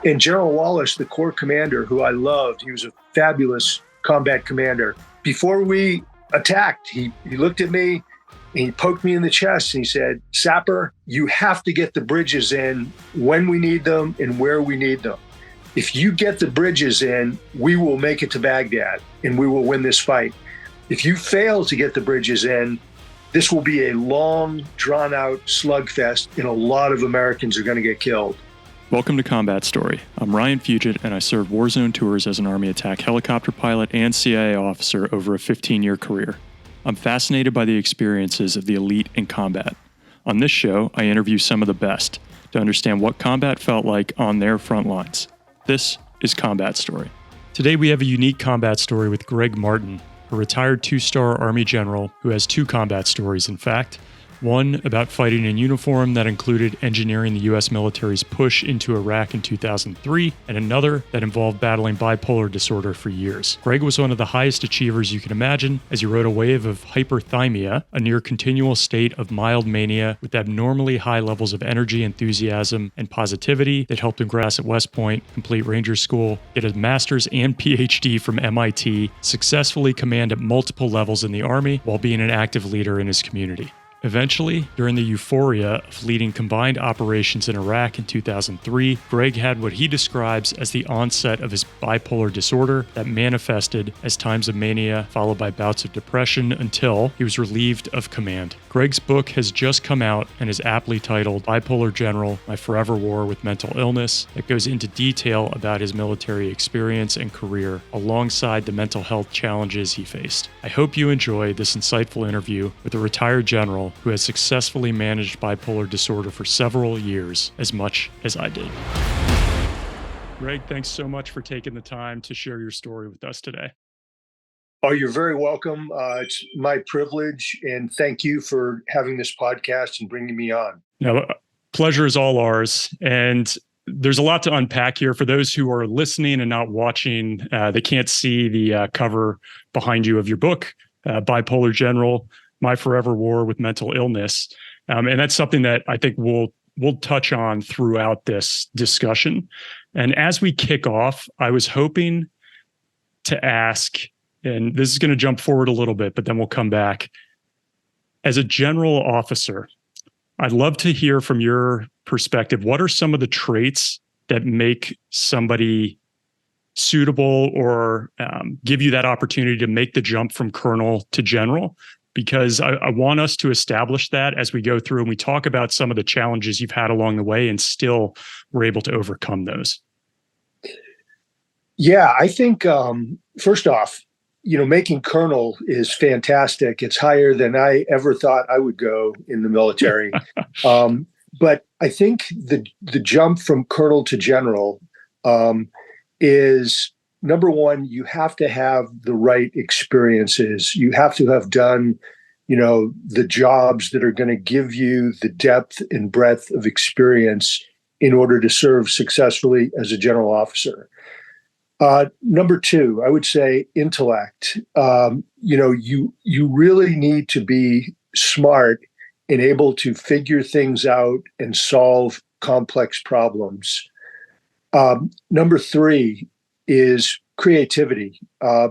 And General Wallace, the Corps commander, who I loved, he was a fabulous combat commander. Before we attacked, he looked at me and he poked me in the chest and he said, "Sapper, you have to get the bridges in when we need them and where we need them. If you get the bridges in, we will make it to Baghdad and we will win this fight. If you fail to get the bridges in, this will be a long, drawn-out slugfest and a lot of Americans are going to get killed." Welcome to Combat Story. I'm Ryan Fugit, and I served warzone tours as an Army attack helicopter pilot and CIA officer over a 15-year career. I'm fascinated by the experiences of the elite in combat. On this show, I interview some of the best to understand what combat felt like on their front lines. This is Combat Story. Today we have a unique combat story with Gregg Martin, a retired 2-star Army general who has 2 combat stories, in fact. One about fighting in uniform that included engineering the U.S. military's push into Iraq in 2003, and another that involved battling bipolar disorder for years. Gregg was one of the highest achievers you can imagine, as he rode a wave of hyperthymia, a near continual state of mild-mania with abnormally high levels of energy, enthusiasm, and positivity that helped him grass at West Point, complete Ranger School, get a master's and PhD from MIT, successfully command at multiple levels in the Army while being an active leader in his community. Eventually, during the euphoria of leading combined operations in Iraq in 2003, Gregg had what he describes as the onset of his bipolar disorder that manifested as times of mania followed by bouts of depression until he was relieved of command. Gregg's book has just come out and is aptly titled Bipolar General: My Forever War with Mental Illness. It goes into detail about his military experience and career alongside the mental health challenges he faced. I hope you enjoy this insightful interview with a retired general who has successfully managed bipolar disorder for several years as much as I did. Gregg, thanks so much for taking the time to share your story with us today. Oh, you're very welcome. It's my privilege, and thank you for having this podcast and bringing me on. Now, pleasure is all ours, and there's a lot to unpack here. For those who are listening and not watching, they can't see the cover behind you of your book, Bipolar General: My Forever War with Mental Illness. And that's something that I think we'll touch on throughout this discussion. And as we kick off, I was hoping to ask, and this is going to jump forward a little bit, but then we'll come back. As a general officer, I'd love to hear from your perspective, what are some of the traits that make somebody suitable or give you that opportunity to make the jump from colonel to general? Because I want us to establish that as we go through and we talk about some of the challenges you've had along the way and still we're able to overcome those. Yeah, I think, first off, making colonel is fantastic. It's higher than I ever thought I would go in the military. But I think the jump from colonel to general is, number one, you have to have the right experiences. You have to have done, the jobs that are going to give you the depth and breadth of experience in order to serve successfully as a general officer. Number two, I would say intellect. You really need to be smart and able to figure things out and solve complex problems. Number three is creativity,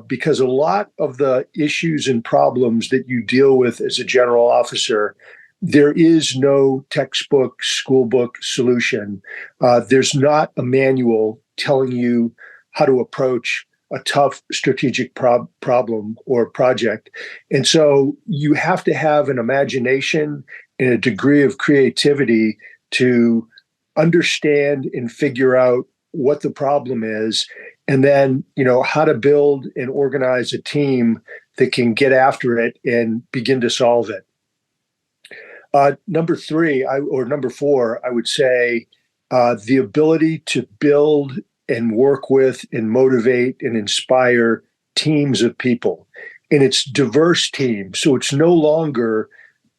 because a lot of the issues and problems that you deal with as a general officer, there is no textbook, school book solution. There's not a manual telling you how to approach a tough strategic problem or project. And so you have to have an imagination and a degree of creativity to understand and figure out what the problem is, and then, how to build and organize a team that can get after it and begin to solve it. Number four, I would say the ability to build and work with and motivate and inspire teams of people. And it's diverse teams. So it's no longer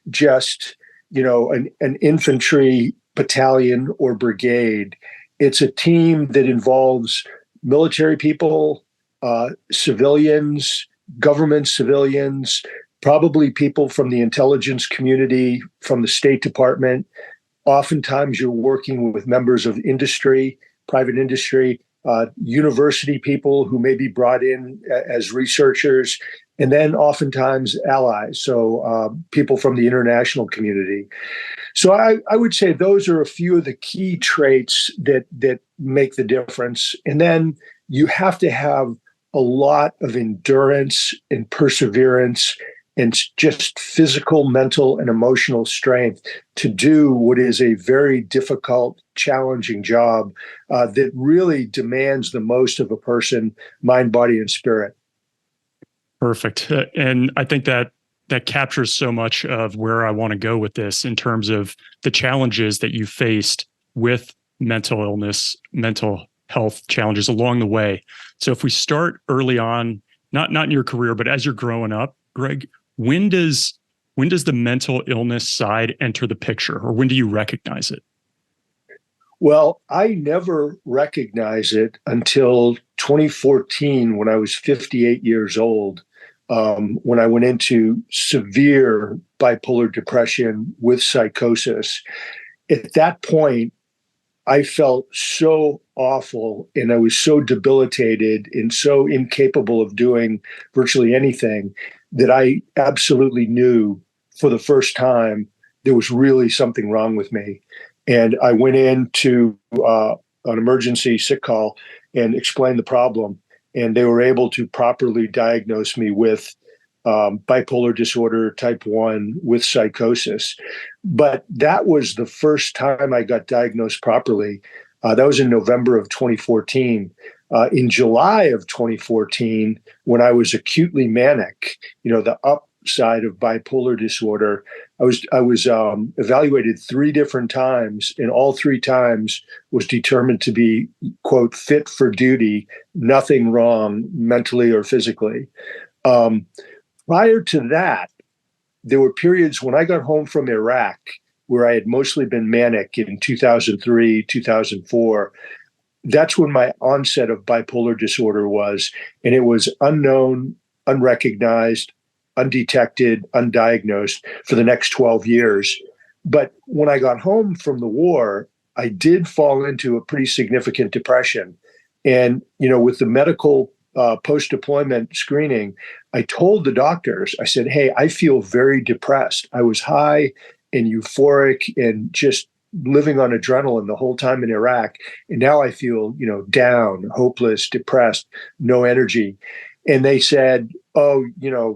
just, an infantry battalion or brigade. It's a team that involves military people, civilians, government civilians, probably people from the intelligence community, from the State Department. Oftentimes you're working with members of industry, private industry, university people who may be brought in as researchers, and then oftentimes allies, so people from the international community. So I would say those are a few of the key traits that make the difference. And then you have to have a lot of endurance and perseverance and just physical, mental, and emotional strength to do what is a very difficult, challenging job that really demands the most of a person, mind, body, and spirit. Perfect. And I think that captures so much of where I want to go with this in terms of the challenges that you faced with mental illness, mental health challenges along the way. So if we start early on, not in your career, but as you're growing up, Gregg, when does the mental illness side enter the picture, or when do you recognize it? Well, I never recognized it until 2014 when I was 58 years old, when I went into severe bipolar depression with psychosis. At that point, I felt so awful and I was so debilitated and so incapable of doing virtually anything that I absolutely knew for the first time there was really something wrong with me. And I went into an emergency sick call and explained the problem. And they were able to properly diagnose me with bipolar disorder type 1 with psychosis. But that was the first time I got diagnosed properly. That was in November of 2014. In July of 2014, when I was acutely manic, the upside of bipolar disorder, I was evaluated 3 different times, and all 3 times was determined to be, quote, fit for duty, nothing wrong mentally or physically. Prior to that, there were periods when I got home from Iraq where I had mostly been manic in 2003, 2004. That's when my onset of bipolar disorder was, and it was unknown, unrecognized, undetected, undiagnosed for the next 12 years. But when I got home from the war, I did fall into a pretty significant depression. And, with the medical post-deployment screening, I told the doctors, I said, hey, I feel very depressed. I was high and euphoric and just living on adrenaline the whole time in Iraq. And now I feel, down, hopeless, depressed, no energy. And they said, oh,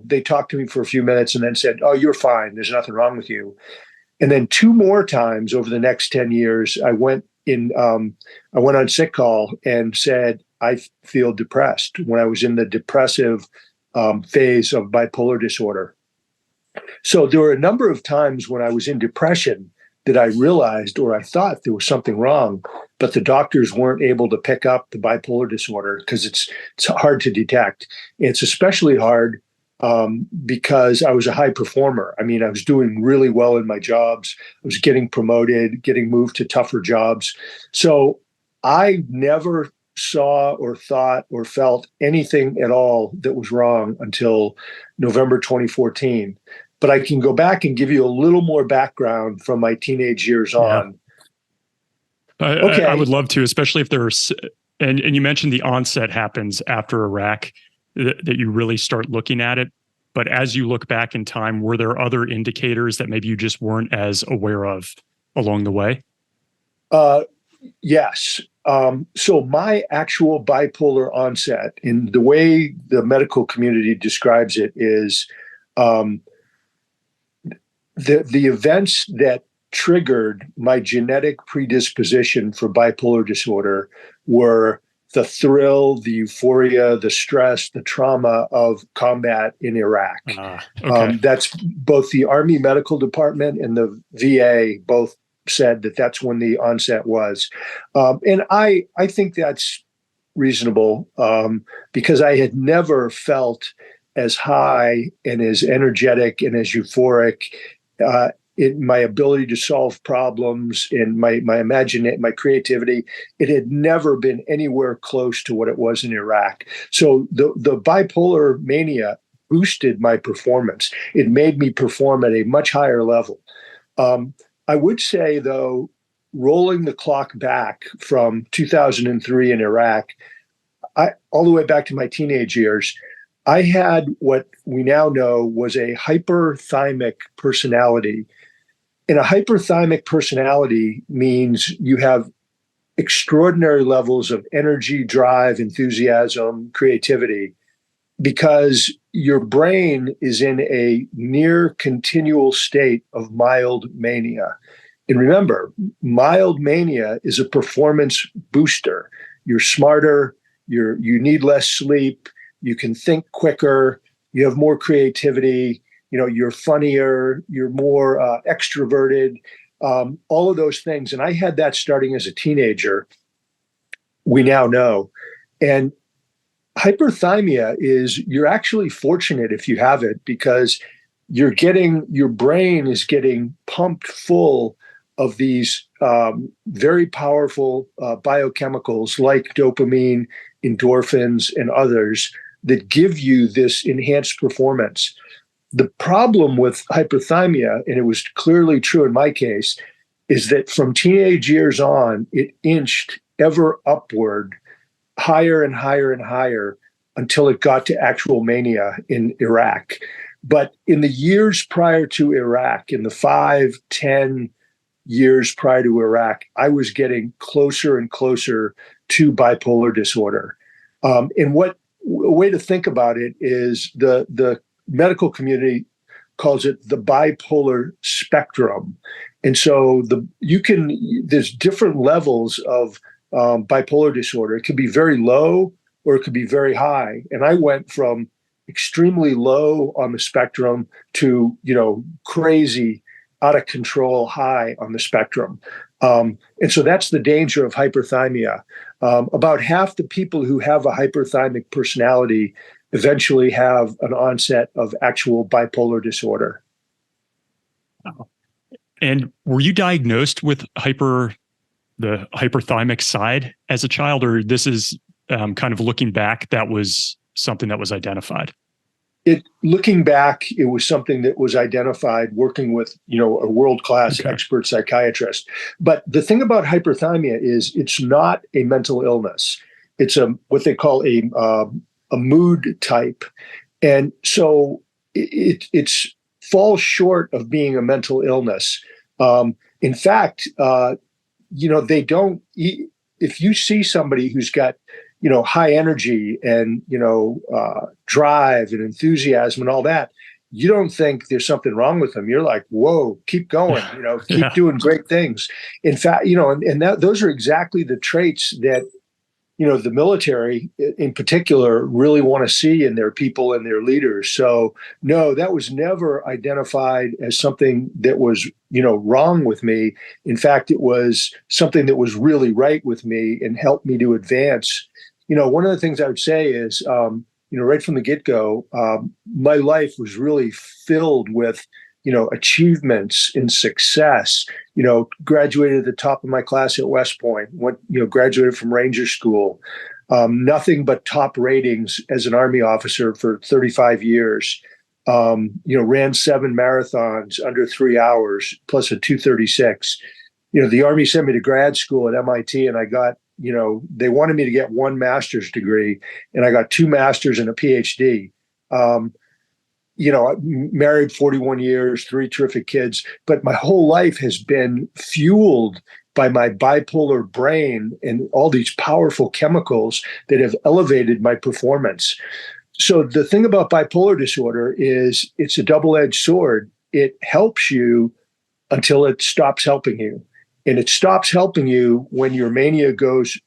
they talked to me for a few minutes and then said, oh, you're fine. There's nothing wrong with you. And then 2 more times over the next 10 years, I went on sick call and said, I feel depressed, when I was in the depressive phase of bipolar disorder. So there were a number of times when I was in depression that I realized, or I thought there was something wrong, but the doctors weren't able to pick up the bipolar disorder because it's hard to detect. It's especially hard because I was a high performer. I mean, I was doing really well in my jobs. I was getting promoted, getting moved to tougher jobs. So I never saw or thought or felt anything at all that was wrong until November 2014. But I can go back and give you a little more background from my teenage years on. Okay. I would love to, especially if there's, and you mentioned the onset happens after Iraq, that you really start looking at it. But as you look back in time, were there other indicators that maybe you just weren't as aware of along the way? Yes. So my actual bipolar onset, in the way the medical community describes it, is the events that triggered my genetic predisposition for bipolar disorder were the thrill, the euphoria, the stress, the trauma of combat in Iraq. Okay. That's both the Army Medical Department and the VA both said that that's when the onset was. And I think that's reasonable because I had never felt as high and as energetic and as euphoric in my ability to solve problems and my imagination, my creativity. It had never been anywhere close to what it was in Iraq. So the bipolar mania boosted my performance. It made me perform at a much higher level. I would say, though, rolling the clock back from 2003 in Iraq, all the way back to my teenage years, I had what we now know was a hyperthymic personality. And a hyperthymic personality means you have extraordinary levels of energy, drive, enthusiasm, creativity, because your brain is in a near continual state of mild mania. And remember, mild mania is a performance booster. You're smarter, you need less sleep, you can think quicker, you have more creativity, you're funnier, you're more extroverted, all of those things. And I had that starting as a teenager, we now know. And hyperthymia is, you're actually fortunate if you have it, because your brain is getting pumped full of these very powerful biochemicals like dopamine, endorphins, and others that give you this enhanced performance. The problem with hyperthymia, and it was clearly true in my case, is that from teenage years on, it inched ever upward, higher and higher and higher, until it got to actual mania in Iraq. But in the years prior to Iraq, in the 5-10 years prior to Iraq, I was getting closer and closer to bipolar disorder. And a way to think about it is the medical community calls it the bipolar spectrum. And so there's different levels of bipolar disorder. It could be very low or it could be very high. And I went from extremely low on the spectrum to, crazy, out of control high on the spectrum. And so that's the danger of hyperthymia. About half the people who have a hyperthymic personality eventually have an onset of actual bipolar disorder. Wow. And were you diagnosed with the hyperthymic side as a child, or this is kind of looking back, that was something that was identified? Looking back, it was something that was identified working with, a world-class expert psychiatrist. But the thing about hyperthymia is it's not a mental illness. It's what they call a mood type. And so it's falls short of being a mental illness. In fact, they don't, if you see somebody who's got, high energy and, drive and enthusiasm and all that, you don't think there's something wrong with them. You're like, whoa, keep going, keep doing great things. In fact, those are exactly the traits that, the military in particular really want to see in their people and their leaders. So no, that was never identified as something that was, wrong with me. In fact, it was something that was really right with me and helped me to advance. One of the things I would say is, right from the get-go, my life was really filled with, achievements and success. Graduated at the top of my class at West Point, graduated from Ranger School, nothing but top ratings as an Army officer for 35 years. Ran 7 marathons under 3 hours plus a 2:36. The Army sent me to grad school at MIT, and I got, they wanted me to get 1 master's degree, and I got 2 masters and a PhD. I married 41 years, 3 terrific kids, but my whole life has been fueled by my bipolar brain and all these powerful chemicals that have elevated my performance. So the thing about bipolar disorder is it's a double-edged sword. It helps you until it stops helping you. And it stops helping you when your mania goes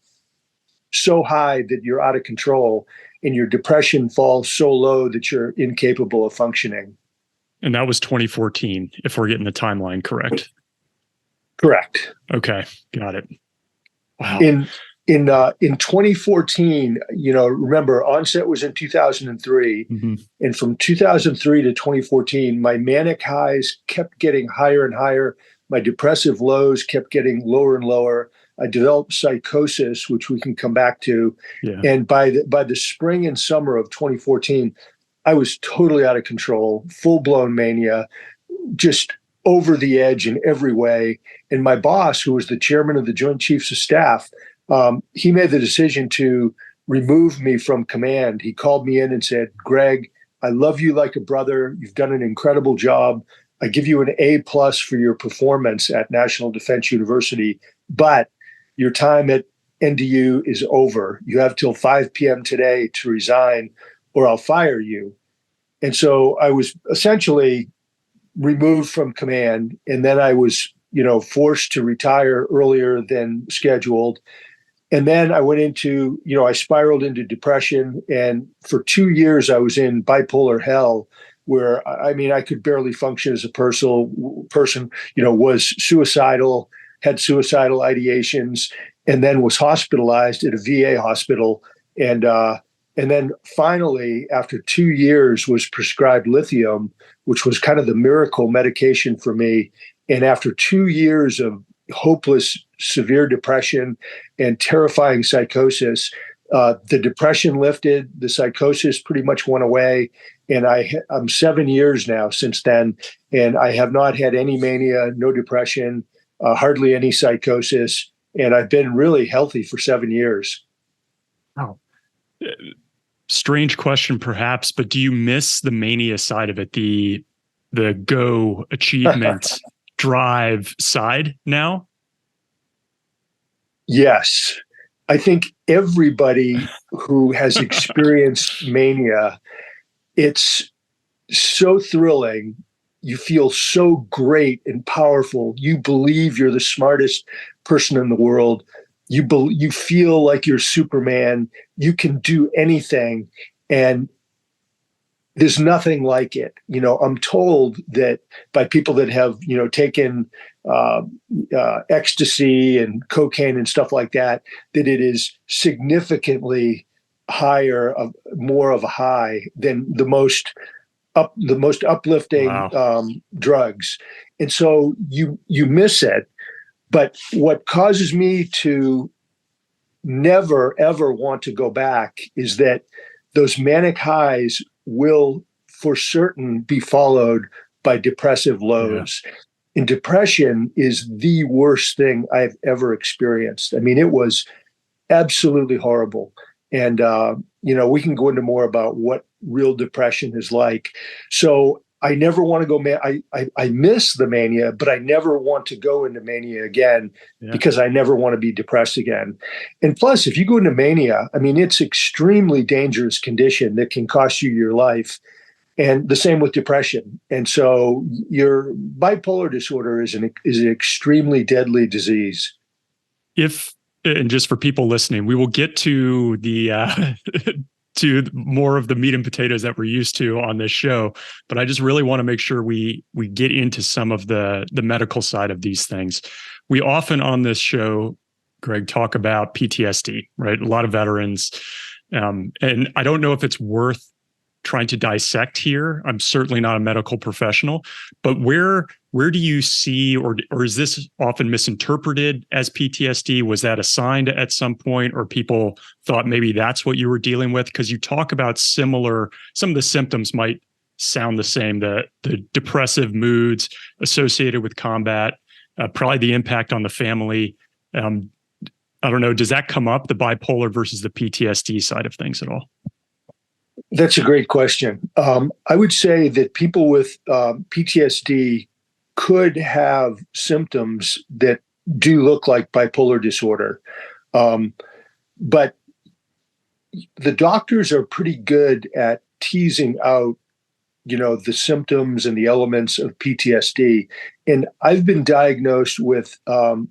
so high that you're out of control and your depression falls so low that you're incapable of functioning. And that was 2014, if we're getting the timeline correct. Correct. Okay, got it. Wow. In 2014, remember, onset was in 2003. Mm-hmm. And from 2003 to 2014, my manic highs kept getting higher and higher. My depressive lows kept getting lower and lower. I developed psychosis, which we can come back to. Yeah. And by the spring and summer of 2014, I was totally out of control, full-blown mania, just over the edge in every way. And my boss, who was the chairman of the Joint Chiefs of Staff, he made the decision to remove me from command. He called me in and said, Gregg, I love you like a brother. You've done an incredible job. I give you an A+ for your performance at National Defense University, but your time at NDU is over. You have till 5 p.m. today to resign or I'll fire you. And so I was essentially removed from command. And then I was, forced to retire earlier than scheduled. And then I went into, I spiraled into depression. And for 2 years, I was in bipolar hell, where, I could barely function as a person, was suicidal, had suicidal ideations, and then was hospitalized at a VA hospital. And then finally, after 2 years, was prescribed lithium, which was kind of the miracle medication for me. And after 2 years of hopeless, severe depression and terrifying psychosis, the depression lifted, the psychosis pretty much went away. And I'm 7 years now since then, and I have not had any mania, no depression, hardly any psychosis. And I've been really healthy for 7 years. Oh. Strange question, perhaps, but do you miss the mania side of it, the go achievement drive side now? Yes. I think everybody who has experienced mania, it's so thrilling. You feel so great and powerful. You believe you're the smartest person in the world. You feel like you're Superman. You can do anything. And there's nothing like it. I'm told that by people that have, taken ecstasy and cocaine and stuff like that, that it is significantly higher, more of a high than the most uplifting Wow. drugs. And so you miss it. But what causes me to never, ever want to go back is that those manic highs will for certain be followed by depressive lows. Yeah. And depression is the worst thing I've ever experienced. It was absolutely horrible. And, we can go into more about what real depression is like. So I never want to go, I miss the mania, but I never want to go into mania again because I never want to be depressed again. And plus, if you go into mania, it's extremely dangerous condition that can cost you your life. And the same with depression. And so your bipolar disorder is an extremely deadly disease. And just for people listening, we will get to the to more of the meat and potatoes that we're used to on this show. But I just really want to make sure we get into some of the medical side of these things. We often on this show, Gregg, talk about PTSD, right? A lot of veterans. And I don't know if it's worth trying to dissect here. I'm certainly not a medical professional, but where do you see, or is this often misinterpreted as PTSD? Was that assigned at some point, or people thought maybe that's what you were dealing with? Because you talk about some of the symptoms might sound the same, the depressive moods associated with combat, probably the impact on the family. I don't know, does that come up, the bipolar versus the PTSD side of things at all? That's a great question. I would say that people with PTSD could have symptoms that do look like bipolar disorder. But the doctors are pretty good at teasing out, the symptoms and the elements of PTSD. And I've been diagnosed with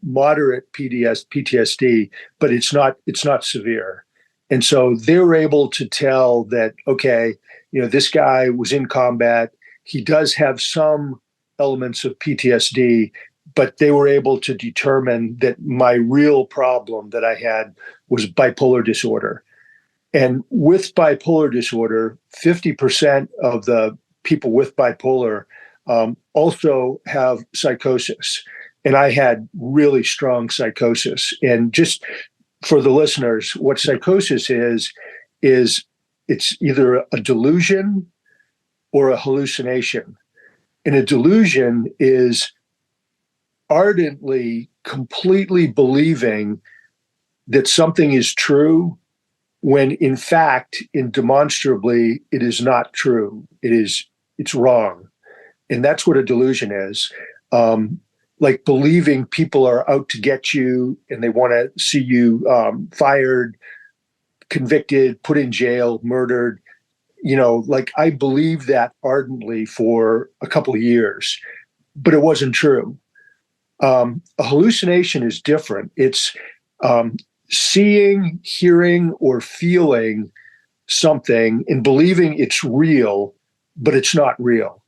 moderate PTSD, but it's not severe. And so they were able to tell that, okay, this guy was in combat. He does have some elements of PTSD, but they were able to determine that my real problem that I had was bipolar disorder. And with bipolar disorder, 50% of the people with bipolar also have psychosis. And I had really strong psychosis. And just for the listeners, what psychosis is it's either a delusion or a hallucination. And a delusion is ardently, completely believing that something is true when in fact, in demonstrably, it is not true. It's wrong. And that's what a delusion is. Like believing people are out to get you and they want to see you fired, convicted, put in jail, murdered. Like I believed that ardently for a couple of years, but it wasn't true. A hallucination is different. It's seeing, hearing, or feeling something and believing it's real, but it's not real.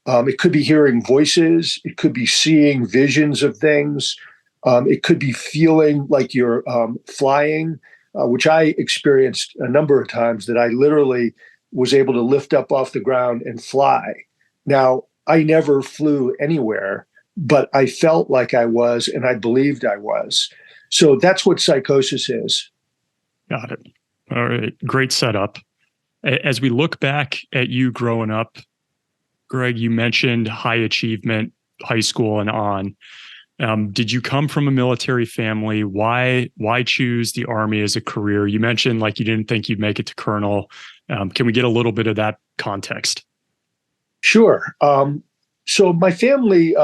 It could be hearing voices. It could be seeing visions of things. It could be feeling like you're flying, which I experienced a number of times, that I literally was able to lift up off the ground and fly. Now, I never flew anywhere, but I felt like I was, and I believed I was. So that's what psychosis is. Got it. All right. Great setup. As we look back at you growing up, Gregg, you mentioned high achievement, high school and on. Did you come from a military family? Why choose the Army as a career? You mentioned like you didn't think you'd make it to colonel. Can we get a little bit of that context? Sure. So my family,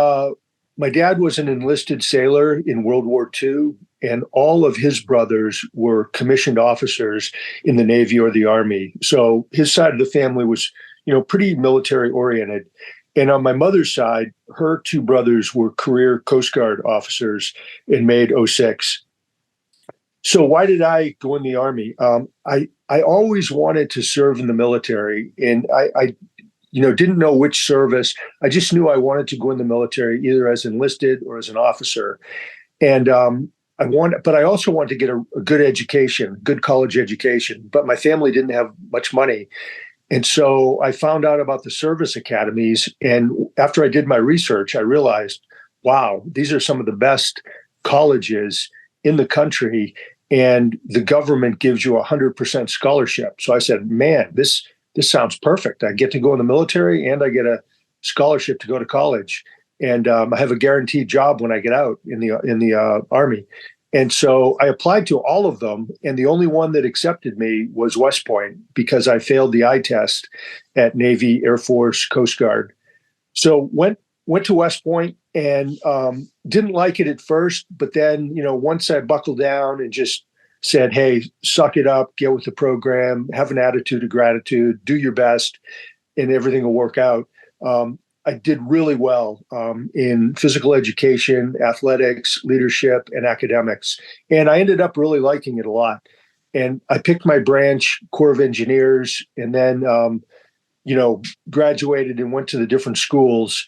my dad was an enlisted sailor in World War II, and all of his brothers were commissioned officers in the Navy or the Army. So his side of the family was, pretty military oriented. And on my mother's side, her two brothers were career Coast Guard officers in May '06. So why did I go in the Army? I always wanted to serve in the military, and I didn't know which service. I just knew I wanted to go in the military, either as enlisted or as an officer. And but I also wanted to get a good education, good college education. But my family didn't have much money. And so I found out about the service academies. And after I did my research, I realized, wow, these are some of the best colleges in the country. And the government gives you 100% scholarship. So I said, man, this sounds perfect. I get to go in the military and I get a scholarship to go to college. And I have a guaranteed job when I get out in the Army. And so I applied to all of them, and the only one that accepted me was West Point, because I failed the eye test at Navy, Air Force, Coast Guard. So went to West Point and didn't like it at first, but then once I buckled down and just said, hey, suck it up, get with the program, have an attitude of gratitude, do your best, and everything will work out. I did really well in physical education, athletics, leadership, and academics. And I ended up really liking it a lot. And I picked my branch, Corps of Engineers, and then, graduated and went to the different schools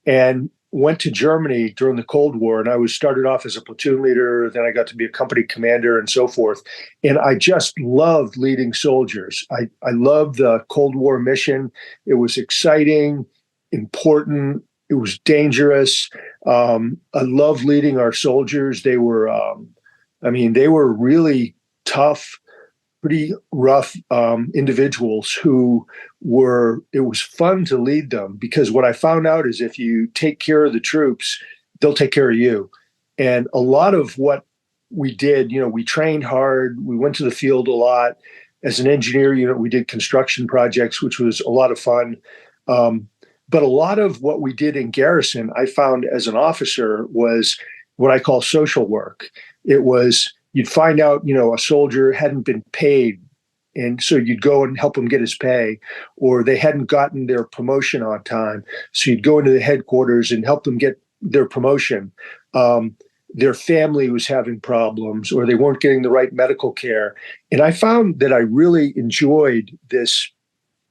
and went to Germany during the Cold War. And I started off as a platoon leader. Then I got to be a company commander and so forth. And I just loved leading soldiers. I loved the Cold War mission. It was exciting, important. It was dangerous. I loved leading our soldiers. They were, they were really tough, pretty rough individuals it was fun to lead them, because what I found out is if you take care of the troops, they'll take care of you. And a lot of what we did, we trained hard. We went to the field a lot. As an engineer, we did construction projects, which was a lot of fun. But a lot of what we did in garrison, I found as an officer, was what I call social work. It was, you'd find out, a soldier hadn't been paid. And so you'd go and help him get his pay, or they hadn't gotten their promotion on time. So you'd go into the headquarters and help them get their promotion. Their family was having problems, or they weren't getting the right medical care. And I found that I really enjoyed this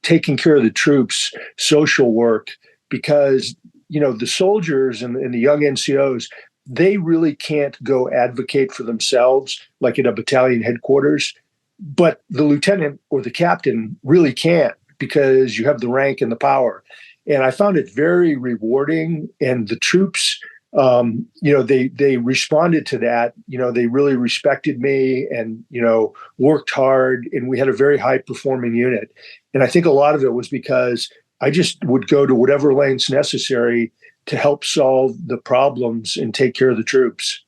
taking care of the troops, social work, because, the soldiers and the young NCOs, they really can't go advocate for themselves like at a battalion headquarters, but the lieutenant or the captain really can't, because you have the rank and the power. And I found it very rewarding. And the troops, they responded to that. They really respected me and, worked hard, and we had a very high performing unit. And I think a lot of it was because I just would go to whatever lengths necessary to help solve the problems and take care of the troops.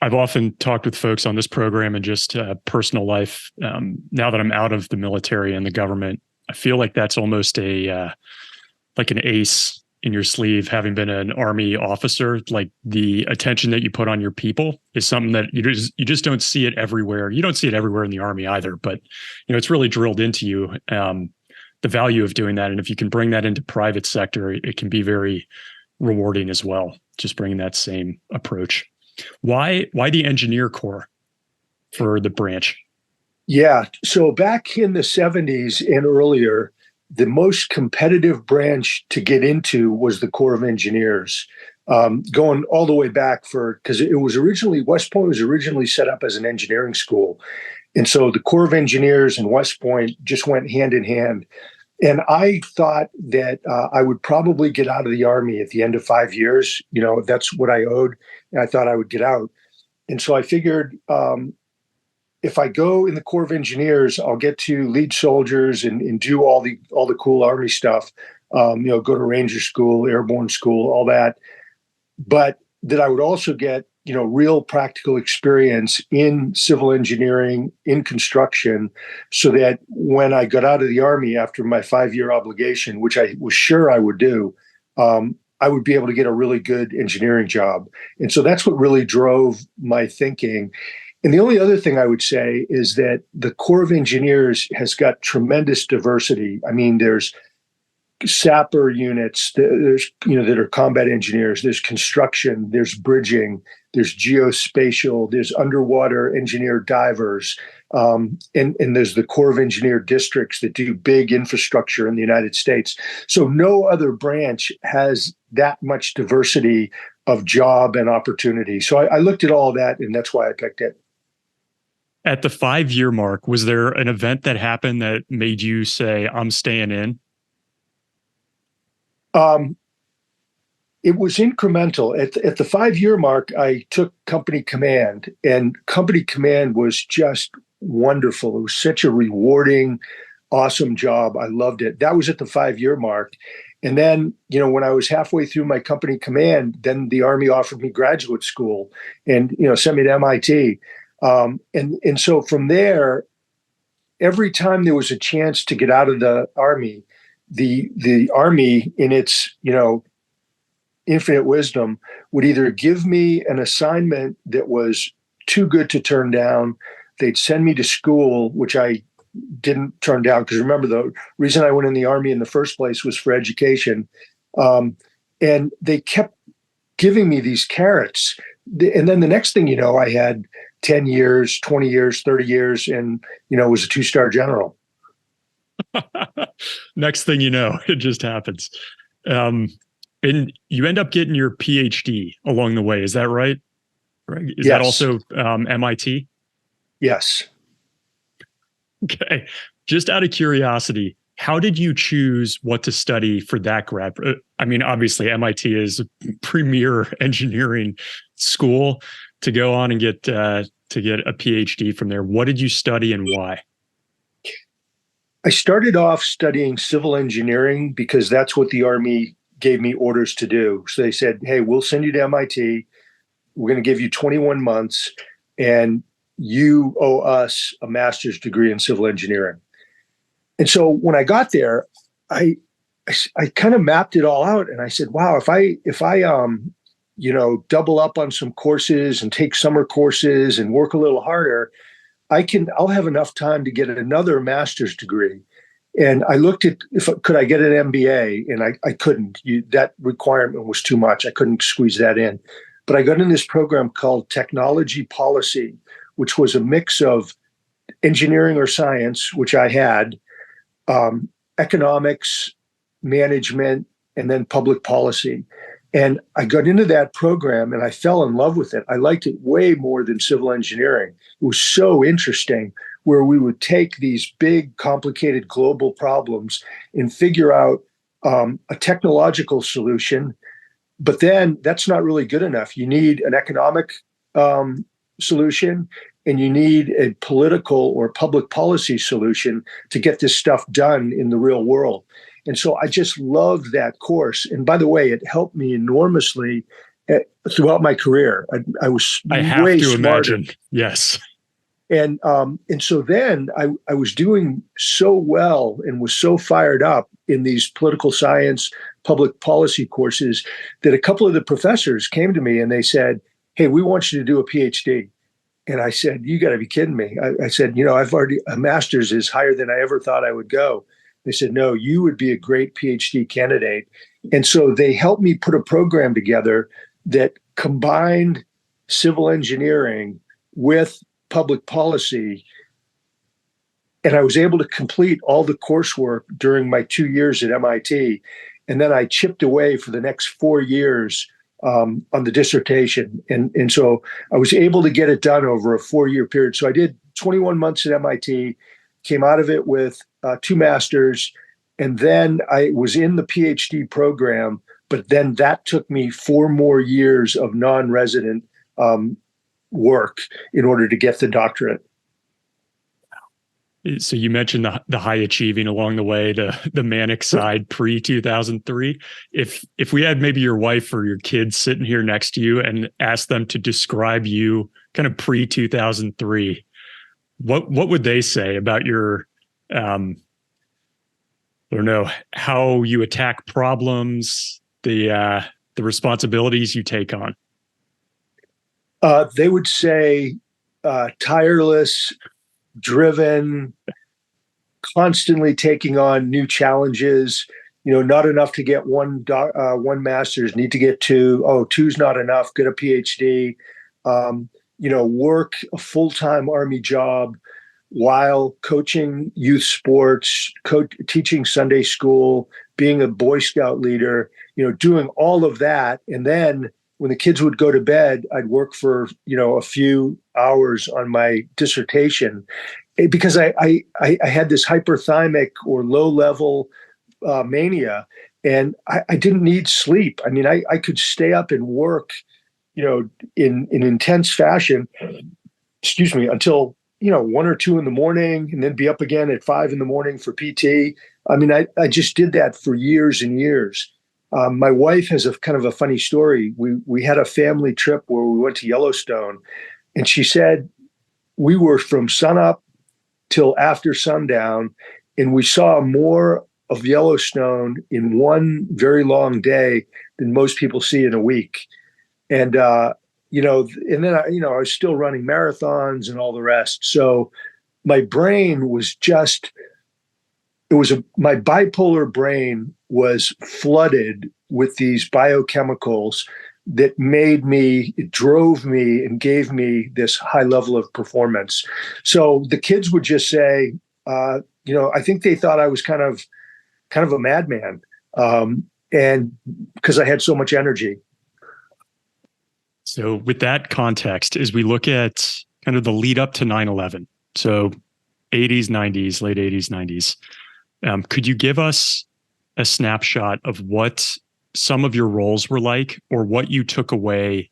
I've often talked with folks on this program and just personal life. Now that I'm out of the military and the government, I feel like that's almost like an ace in your sleeve, having been an Army officer. Like the attention that you put on your people is something that you just don't see it everywhere. You don't see it everywhere in the Army either, but it's really drilled into you, the value of doing that. And if you can bring that into private sector, it can be very rewarding as well. Just bringing that same approach. Why the engineer corps for the branch? Yeah. So back in the 70s and earlier, the most competitive branch to get into was the Corps of Engineers, going all the way back because it was originally, West Point was originally set up as an engineering school. And so the Corps of Engineers and West Point just went hand in hand. And I thought that I would probably get out of the Army at the end of 5 years. That's what I owed. And I thought I would get out. And so I figured, if I go in the Corps of Engineers, I'll get to lead soldiers and do all the cool Army stuff. Go to Ranger School, Airborne School, all that. But that I would also get real practical experience in civil engineering, in construction, so that when I got out of the Army after my 5-year obligation, which I was sure I would do, I would be able to get a really good engineering job. And so that's what really drove my thinking. And the only other thing I would say is that the Corps of Engineers has got tremendous diversity. I mean, there's sapper units, there's that are combat engineers, there's construction, there's bridging, there's geospatial, there's underwater engineer divers, and there's the Corps of Engineer districts that do big infrastructure in the United States. So no other branch has that much diversity of job and opportunity. So I looked at all that, and that's why I picked it. At the 5-year mark, was there an event that happened that made you say, I'm staying in? It was incremental. At the 5-year mark, I took company command, and company command was just wonderful. It was such a rewarding, awesome job. I loved it. That was at the 5-year mark. And then, when I was halfway through my company command, then the Army offered me graduate school and, sent me to MIT. And so from there, every time there was a chance to get out of the Army, the Army in its, infinite wisdom would either give me an assignment that was too good to turn down. They'd send me to school, which I didn't turn down, because remember, the reason I went in the Army in the first place was for education. And they kept giving me these carrots. And then the next thing you know, I had 10 years, 20 years, 30 years, and, was a 2-star general. Next thing you know, it just happens. And you end up getting your PhD along the way. Is that right? Is that also MIT? Yes. Okay. Just out of curiosity, how did you choose what to study for that grad? I mean, obviously MIT is a premier engineering school. To go on and get a PhD from there, what did you study and why? I started off studying civil engineering because that's what the Army gave me orders to do. So they said, hey, we'll send you to MIT. We're going to give you 21 months and you owe us a master's degree in civil engineering. And so when I got there, I kind of mapped it all out. And I said, wow, if I double up on some courses and take summer courses and work a little harder, I'll have enough time to get another master's degree. And I looked at could I get an MBA, and I couldn't. That requirement was too much. I couldn't squeeze that in. But I got in this program called Technology Policy, which was a mix of engineering or science, which I had, economics, management, and then public policy. And I got into that program and I fell in love with it. I liked it way more than civil engineering. It was so interesting, where we would take these big, complicated global problems and figure out a technological solution. But then that's not really good enough. You need an economic solution, and you need a political or public policy solution to get this stuff done in the real world. And so I just loved that course. And by the way, it helped me enormously throughout my career. I was I have way to smarter. imagine. Yes. And so then I was doing so well and was so fired up in these political science, public policy courses that a couple of the professors came to me and they said, "Hey, we want you to do a PhD." And I said, "You got to be kidding me." I said, I've already, a master's is higher than I ever thought I would go. They said, "No, you would be a great PhD candidate." And so they helped me put a program together that combined civil engineering with public policy. And I was able to complete all the coursework during my 2 years at MIT. And then I chipped away for the next 4 years on the dissertation. And so I was able to get it done over a 4-year period. So I did 21 months at MIT, came out of it with 2 masters, and then I was in the PhD program, but then that took me 4 more years of non-resident work in order to get the doctorate. So you mentioned the high achieving along the way, the manic side pre-2003. If we had maybe your wife or your kids sitting here next to you and asked them to describe you kind of pre-2003, what would they say about your, I don't know, how you attack problems, the responsibilities you take on? They would say tireless, driven, constantly taking on new challenges. Not enough to get one master's, need to get 2. Oh, 2's not enough. Get a PhD. Work a full-time Army job while coaching youth sports, teaching Sunday school, being a Boy Scout leader. Doing all of that, and then when the kids would go to bed, I'd work for, a few hours on my dissertation because I had this hyperthymic or low level mania, and I didn't need sleep. I mean, I could stay up and work, in intense fashion, until, 1 or 2 in the morning, and then be up again at 5 in the morning for PT. I mean, I just did that for years and years. My wife has a kind of a funny story. We had a family trip where we went to Yellowstone, and she said we were from sunup till after sundown, and we saw more of Yellowstone in one very long day than most people see in a week. And and then I was still running marathons and all the rest. So my brain was just. My bipolar brain was flooded with these biochemicals that drove me and gave me this high level of performance. So the kids would just say, I think they thought I was kind of a madman, and because I had so much energy. So with that context, as we look at kind of the lead up to 9/11, so 80s, 90s, late 80s, 90s, could you give us a snapshot of what some of your roles were like, or what you took away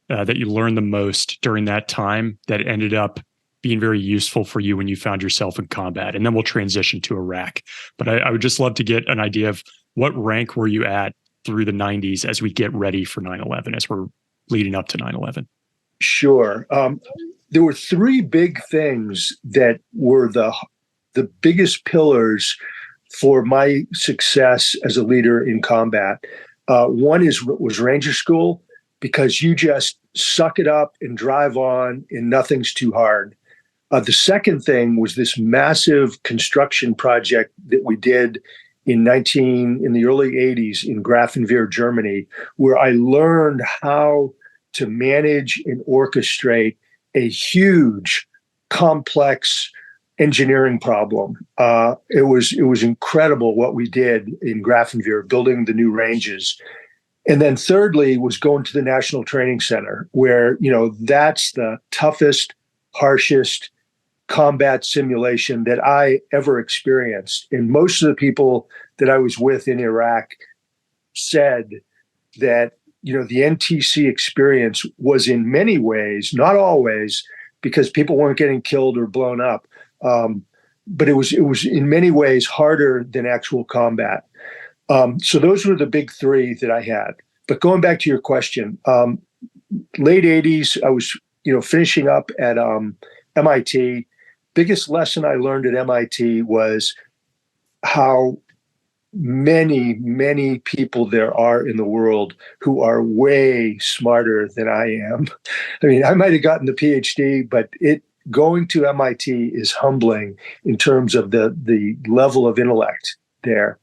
that you learned the most during that time that ended up being very useful for you when you found yourself in combat? And then we'll transition to Iraq. But I would just love to get an idea of what rank were you at through the 90s as we get ready for 9/11, as we're leading up to 9/11. Sure. There were 3 big things that were the biggest pillars for my success as a leader in combat. One was Ranger School, because you just suck it up and drive on and nothing's too hard. The second thing was this massive construction project that we did in the early 80s in Grafenwehr, Germany, where I learned how to manage and orchestrate a huge, complex engineering problem. It was incredible what we did in Grafenwehr, building the new ranges. And then thirdly was going to the National Training Center, where, that's the toughest, harshest combat simulation that I ever experienced. And most of the people that I was with in Iraq said that, the NTC experience was in many ways, not always, because people weren't getting killed or blown up, but it was in many ways harder than actual combat. So those were the big three that I had. But going back to your question, late 80s, I was finishing up at MIT. Biggest lesson I learned at MIT was how many people there are in the world who are way smarter than I am. I mean, I might have gotten the PhD, but going to MIT is humbling in terms of the level of intellect there.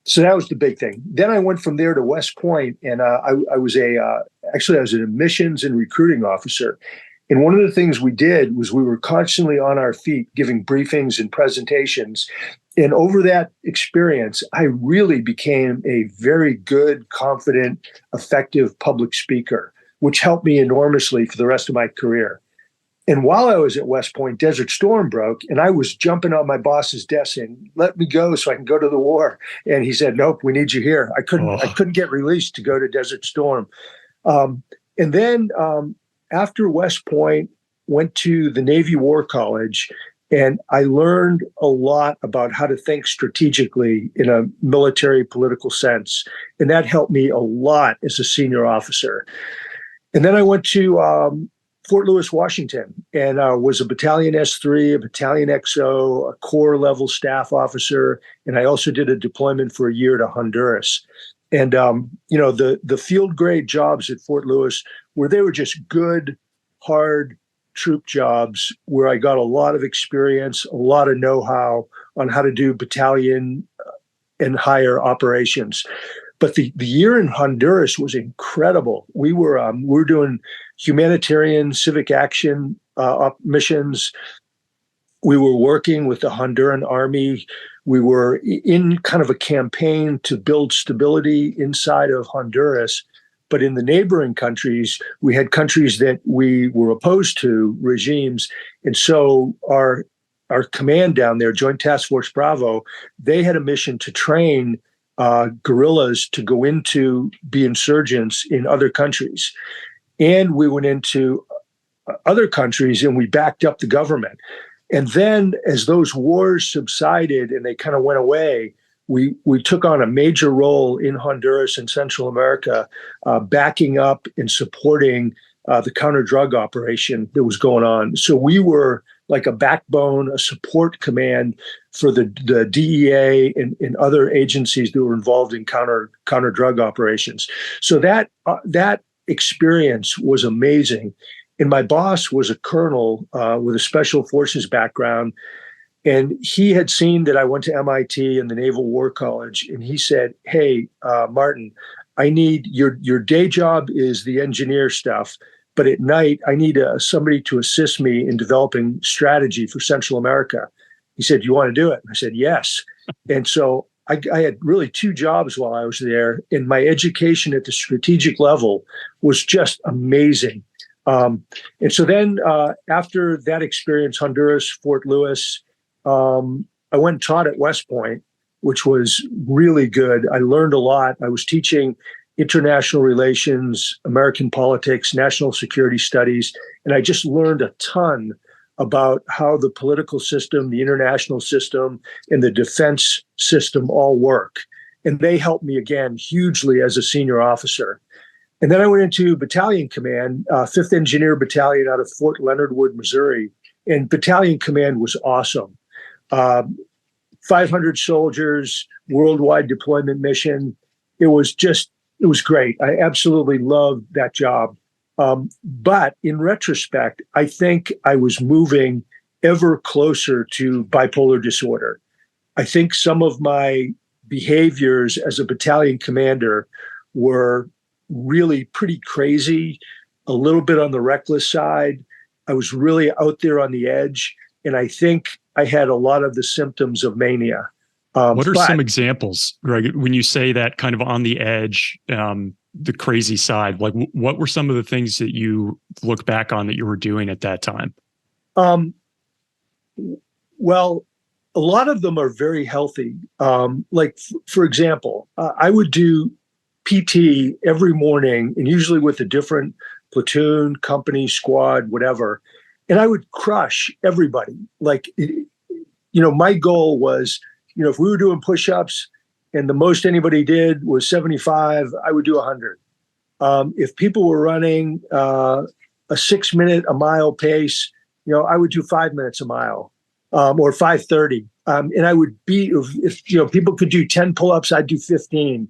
So that was the big thing. Then I went from there to West Point, and I was actually I was an admissions and recruiting officer. And one of the things we did was we were constantly on our feet giving briefings and presentations. And over that experience, I really became a very good, confident, effective public speaker, which helped me enormously for the rest of my career. And while I was at West Point, Desert Storm broke, and I was jumping on my boss's desk saying, "Let me go so I can go to the war." And he said, "Nope, we need you here." I couldn't get released to go to Desert Storm. And then after West Point, went to the Navy War College, and I learned a lot about how to think strategically in a military political sense. And that helped me a lot as a senior officer. And then I went to Fort Lewis, Washington, and was a battalion S3, a battalion XO, a corps level staff officer. And I also did a deployment for a year to Honduras. And, the field grade jobs at Fort Lewis, where they were just good, hard troop jobs, where I got a lot of experience, a lot of know-how on how to do battalion and higher operations. But the year in Honduras was incredible. We were doing humanitarian civic action missions. We were working with the Honduran army. We were in kind of a campaign to build stability inside of Honduras. But in the neighboring countries, we had countries that we were opposed to, regimes. And so our command down there, Joint Task Force Bravo, they had a mission to train guerrillas to go into be insurgents in other countries. And we went into other countries and we backed up the government. And then as those wars subsided and they kind of went away, we took on a major role in Honduras and Central America, backing up and supporting the counter-drug operation that was going on. So we were like a backbone, a support command for the DEA and other agencies that were involved in counter-drug operations. So that experience was amazing. And my boss was a colonel with a special forces background. And he had seen that I went to MIT and the Naval War College. And he said, "Hey, Martin, I need your day job is the engineer stuff. But at night, I need somebody to assist me in developing strategy for Central America." He said, "Do you want to do it?" I said, "Yes." And so I had really two jobs while I was there. And my education at the strategic level was just amazing. And so then after that experience, Honduras, Fort Lewis, I went and taught at West Point, which was really good. I learned a lot. I was teaching international relations, American politics, national security studies, and I just learned a ton about how the political system, the international system, and the defense system all work. And they helped me, again, hugely as a senior officer. And then I went into battalion command, 5th Engineer Battalion out of Fort Leonard Wood, Missouri. And battalion command was awesome. 500 soldiers, worldwide deployment mission. It was great. I absolutely loved that job. But in retrospect, I think I was moving ever closer to bipolar disorder. I think some of my behaviors as a battalion commander were really pretty crazy, a little bit on the reckless side. I was really out there on the edge. And I think I had a lot of the symptoms of mania. What are some examples, Greg, when you say that kind of on the edge, the crazy side? Like, what were some of the things that you look back on that you were doing at that time? Well, a lot of them are very healthy. For example, I would do PT every morning, and usually with a different platoon, company, squad, whatever. And I would crush everybody. my goal was, if we were doing push-ups and the most anybody did was 75, I would do 100. If people were running a 6 minute a mile pace, I would do 5 minutes a mile, or 5:30. And I would be, if people could do 10 pull-ups, I'd do 15.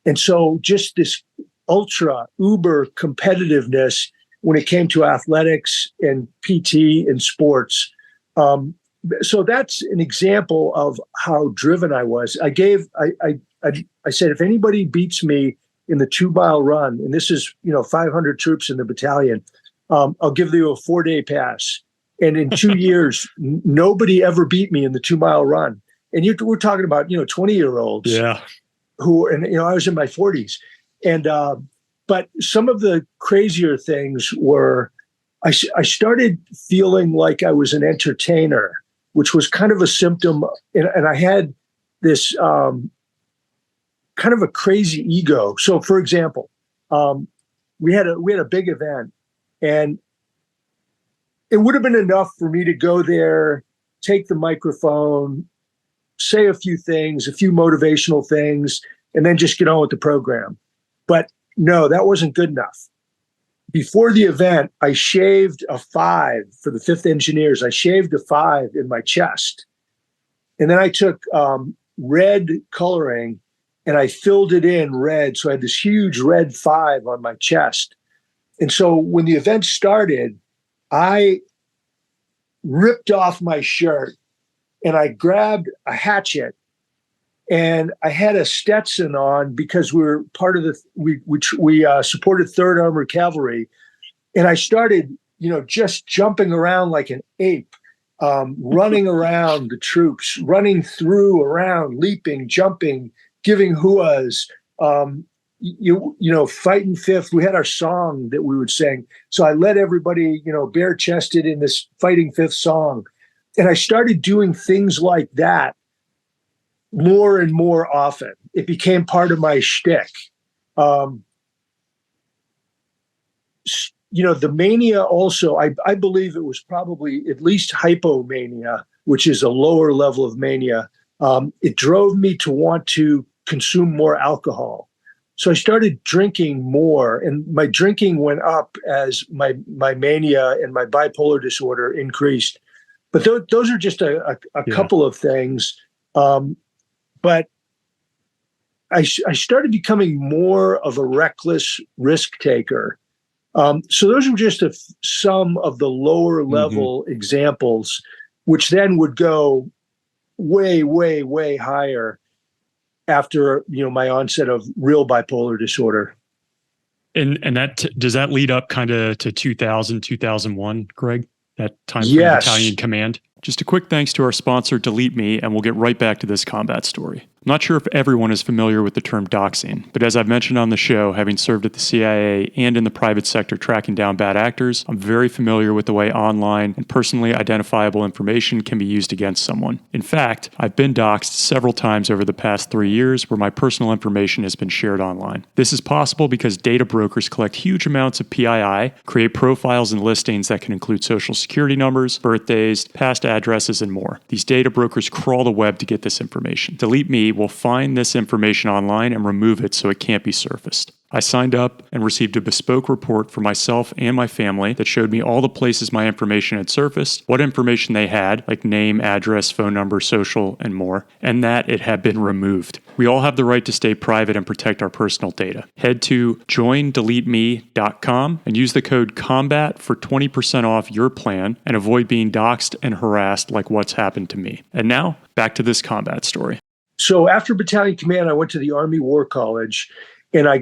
And so just this ultra uber competitiveness when it came to athletics and PT and sports. So that's an example of how driven I was. I said, if anybody beats me in the 2-mile run, and this is, 500 troops in the battalion, I'll give you a 4-day pass. And in 2 years, nobody ever beat me in the 2-mile run. And we're talking about, 20-year-olds. Yeah. I was in my 40s. And, but some of the crazier things were, I started feeling like I was an entertainer, which was kind of a symptom. And I had this kind of a crazy ego. So for example, we had a big event, and it would have been enough for me to go there, take the microphone, say a few things, a few motivational things, and then just get on with the program. But no, that wasn't good enough. Before the event, I shaved a 5 for the 5th Engineers. I shaved a 5 in my chest. And then I took red coloring and I filled it in red. So I had this huge red 5 on my chest. And so when the event started, I ripped off my shirt and I grabbed a hatchet, and I had a Stetson on because we were part of we supported 3rd Armored Cavalry. And I started, just jumping around like an ape, running around the troops, running through, around, leaping, jumping, giving huas, fighting fifth. We had our song that we would sing. So I led everybody, bare chested in this fighting fifth song. And I started doing things like that more and more often. It became part of my shtick. The mania also, I believe it was probably at least hypomania, which is a lower level of mania. It drove me to want to consume more alcohol. So I started drinking more, and my drinking went up as my mania and my bipolar disorder increased. But those are just a couple of things. But I started becoming more of a reckless risk taker. So those were just some of the lower level examples, which then would go way, way, way higher after my onset of real bipolar disorder. And that does that lead up kind of to 2000, 2001, Gregg? That time for battalion command? Just a quick thanks to our sponsor, DeleteMe, and we'll get right back to this combat story. I'm not sure if everyone is familiar with the term doxing, but as I've mentioned on the show, having served at the CIA and in the private sector tracking down bad actors, I'm very familiar with the way online and personally identifiable information can be used against someone. In fact, I've been doxed several times over the past 3 years where my personal information has been shared online. This is possible because data brokers collect huge amounts of PII, create profiles and listings that can include social security numbers, birthdays, past addresses, and more. These data brokers crawl the web to get this information. DeleteMe will find this information online and remove it so it can't be surfaced. I signed up and received a bespoke report for myself and my family that showed me all the places my information had surfaced, what information they had, like name, address, phone number, social, and more, and that it had been removed. We all have the right to stay private and protect our personal data. Head to joindeleteme.com and use the code COMBAT for 20% off your plan and avoid being doxxed and harassed like what's happened to me. And now, back to this combat story. So after battalion command, I went to the Army War College, and I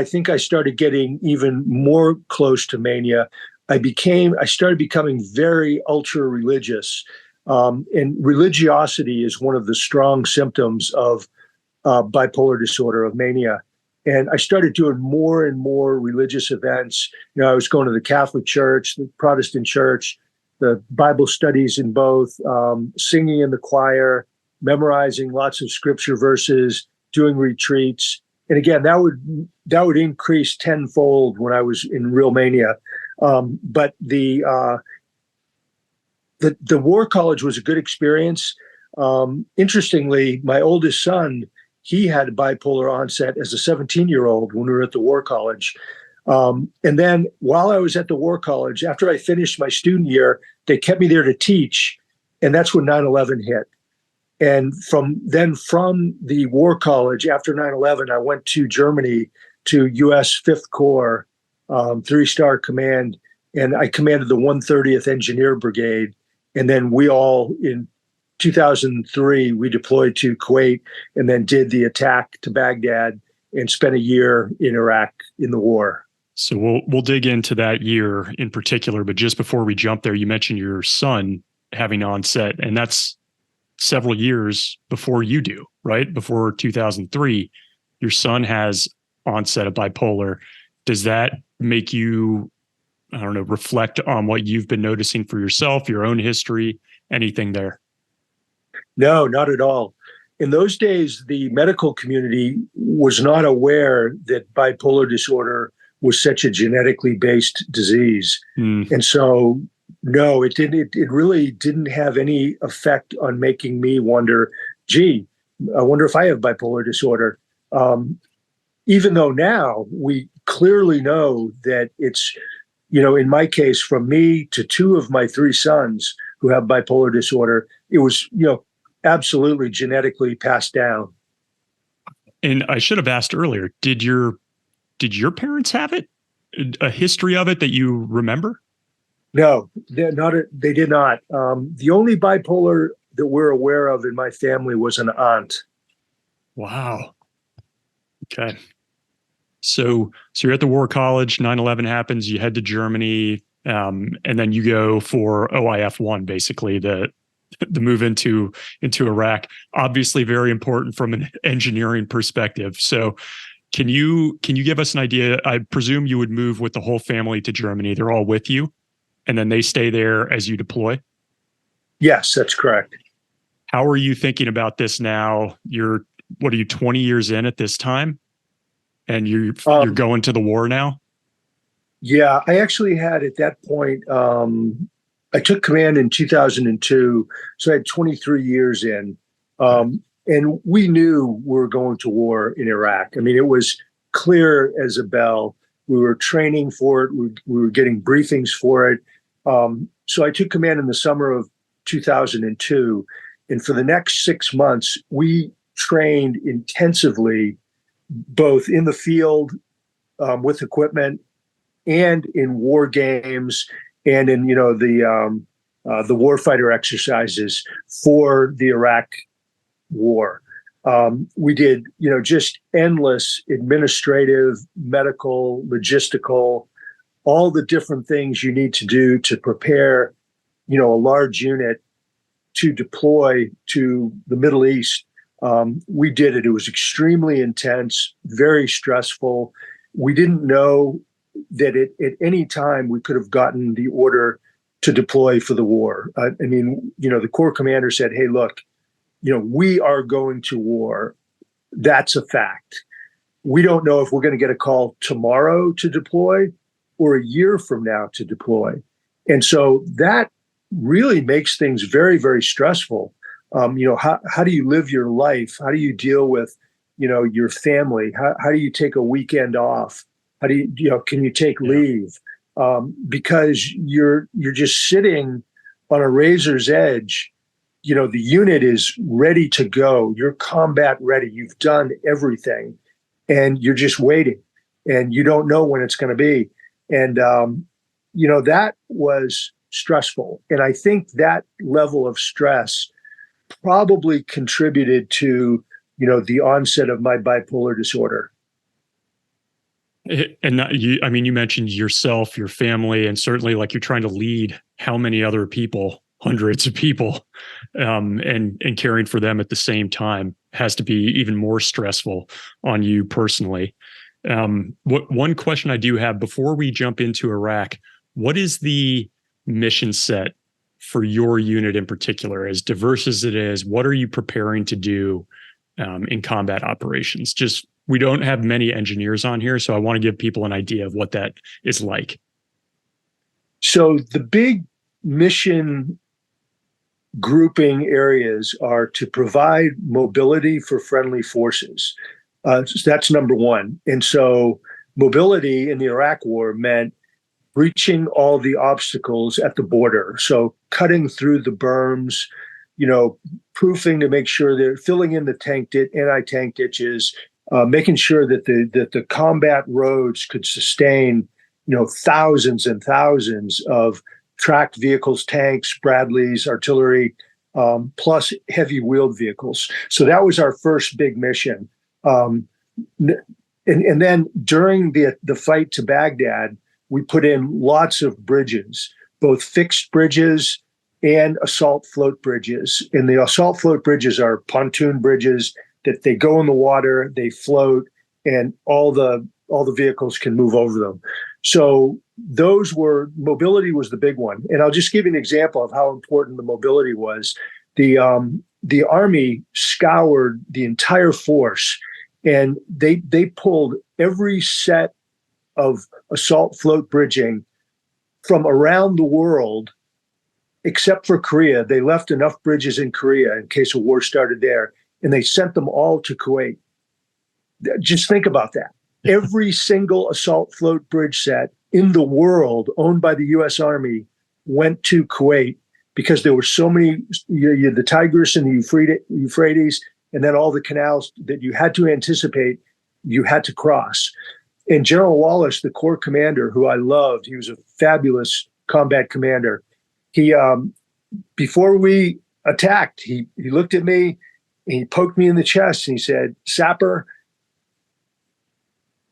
think I started getting even more close to mania. I started becoming very ultra religious. And religiosity is one of the strong symptoms of bipolar disorder, of mania. And I started doing more and more religious events. I was going to the Catholic Church, the Protestant Church, the Bible studies in both, singing in the choir, memorizing lots of scripture verses, doing retreats. And again, that would increase tenfold when I was in real mania. But the War College was a good experience. Interestingly, my oldest son, he had bipolar onset as a 17-year-old when we were at the War College. And then while I was at the War College, after I finished my student year, they kept me there to teach. And that's when 9/11 hit. And from the War College, after 9/11, I went to Germany to U.S. Fifth Corps, 3-star command. And I commanded the 130th Engineer Brigade. And then in 2003, we deployed to Kuwait and then did the attack to Baghdad and spent a year in Iraq in the war. So we'll dig into that year in particular, but just before we jump there, you mentioned your son having onset, and that's several years before you do, right? Before 2003, your son has onset of bipolar. Does that make you, I don't know, reflect on what you've been noticing for yourself, your own history, anything there? No, not at all. In those days, the medical community was not aware that bipolar disorder was such a genetically based disease. And so, no, it didn't. It really didn't have any effect on making me wonder, gee, I wonder if I have bipolar disorder. Even though now we clearly know that it's, in my case, from me to 2 of my 3 sons who have bipolar disorder, it was, absolutely genetically passed down. And I should have asked earlier, did your parents have it? A history of it that you remember? No, they did not. The only bipolar that we're aware of in my family was an aunt. Wow. Okay. So you're at the War College, 9/11 happens, you head to Germany, and then you go for OIF-1, basically the move into Iraq. Obviously very important from an engineering perspective. So can you give us an idea? I presume you would move with the whole family to Germany. They're all with you, and then they stay there as you deploy? Yes, that's correct. How are you thinking about this now? What are you, 20 years in at this time? And you're going to the war now? Yeah, I actually had at that point, I took command in 2002, so I had 23 years in. And we knew we were going to war in Iraq. I mean, it was clear as a bell. We were training for it. We were getting briefings for it. So I took command in the summer of 2002. And for the next 6 months, we trained intensively, both in the field with equipment and in war games and in, the warfighter exercises for the Iraq war. We did, just endless administrative, medical, logistical, all the different things you need to do to prepare, a large unit to deploy to the Middle East. We did it. It was extremely intense, very stressful. We didn't know that at any time we could have gotten the order to deploy for the war. The Corps commander said, hey, look, we are going to war. That's a fact. We don't know if we're going to get a call tomorrow to deploy or a year from now to deploy. And so that really makes things very, very stressful. How do you live your life? How do you deal with, your family? How do you take a weekend off? How do you, can you take leave? Because you're just sitting on a razor's edge. The unit is ready to go. You're combat ready. You've done everything and you're just waiting and you don't know when it's going to be. And, that was stressful. And I think that level of stress probably contributed to, the onset of my bipolar disorder. And you mentioned yourself, your family, and certainly like you're trying to lead how many other people, hundreds of people, and caring for them at the same time has to be even more stressful on you personally. One question I do have before we jump into Iraq, what is the mission set for your unit in particular? As diverse as it is, what are you preparing to do in combat operations? Just, we don't have many engineers on here, so I want to give people an idea of what that is like. So the big mission grouping areas are to provide mobility for friendly forces. So that's number one. And so mobility in the Iraq War meant breaching all the obstacles at the border. So cutting through the berms, proofing to make sure they're filling in the anti-tank ditches, making sure that the combat roads could sustain, thousands and thousands of tracked vehicles, tanks, Bradleys, artillery, plus heavy wheeled vehicles. So that was our first big mission. And then during the fight to Baghdad, we put in lots of bridges, both fixed bridges and assault float bridges. And the assault float bridges are pontoon bridges that they go in the water, they float, and all the vehicles can move over them. So mobility was the big one. And I'll just give you an example of how important the mobility was. The Army scoured the entire force, and they pulled every set of assault float bridging from around the world, except for Korea. They left enough bridges in Korea in case a war started there, and they sent them all to Kuwait. Just think about that. Every single assault float bridge set in the world owned by the U.S. Army went to Kuwait because there were so many, the Tigris and the Euphrates, and then all the canals that you had to anticipate, you had to cross. And General Wallace, the Corps commander, who I loved, he was a fabulous combat commander. He, before we attacked, he looked at me and he poked me in the chest and he said, "Sapper,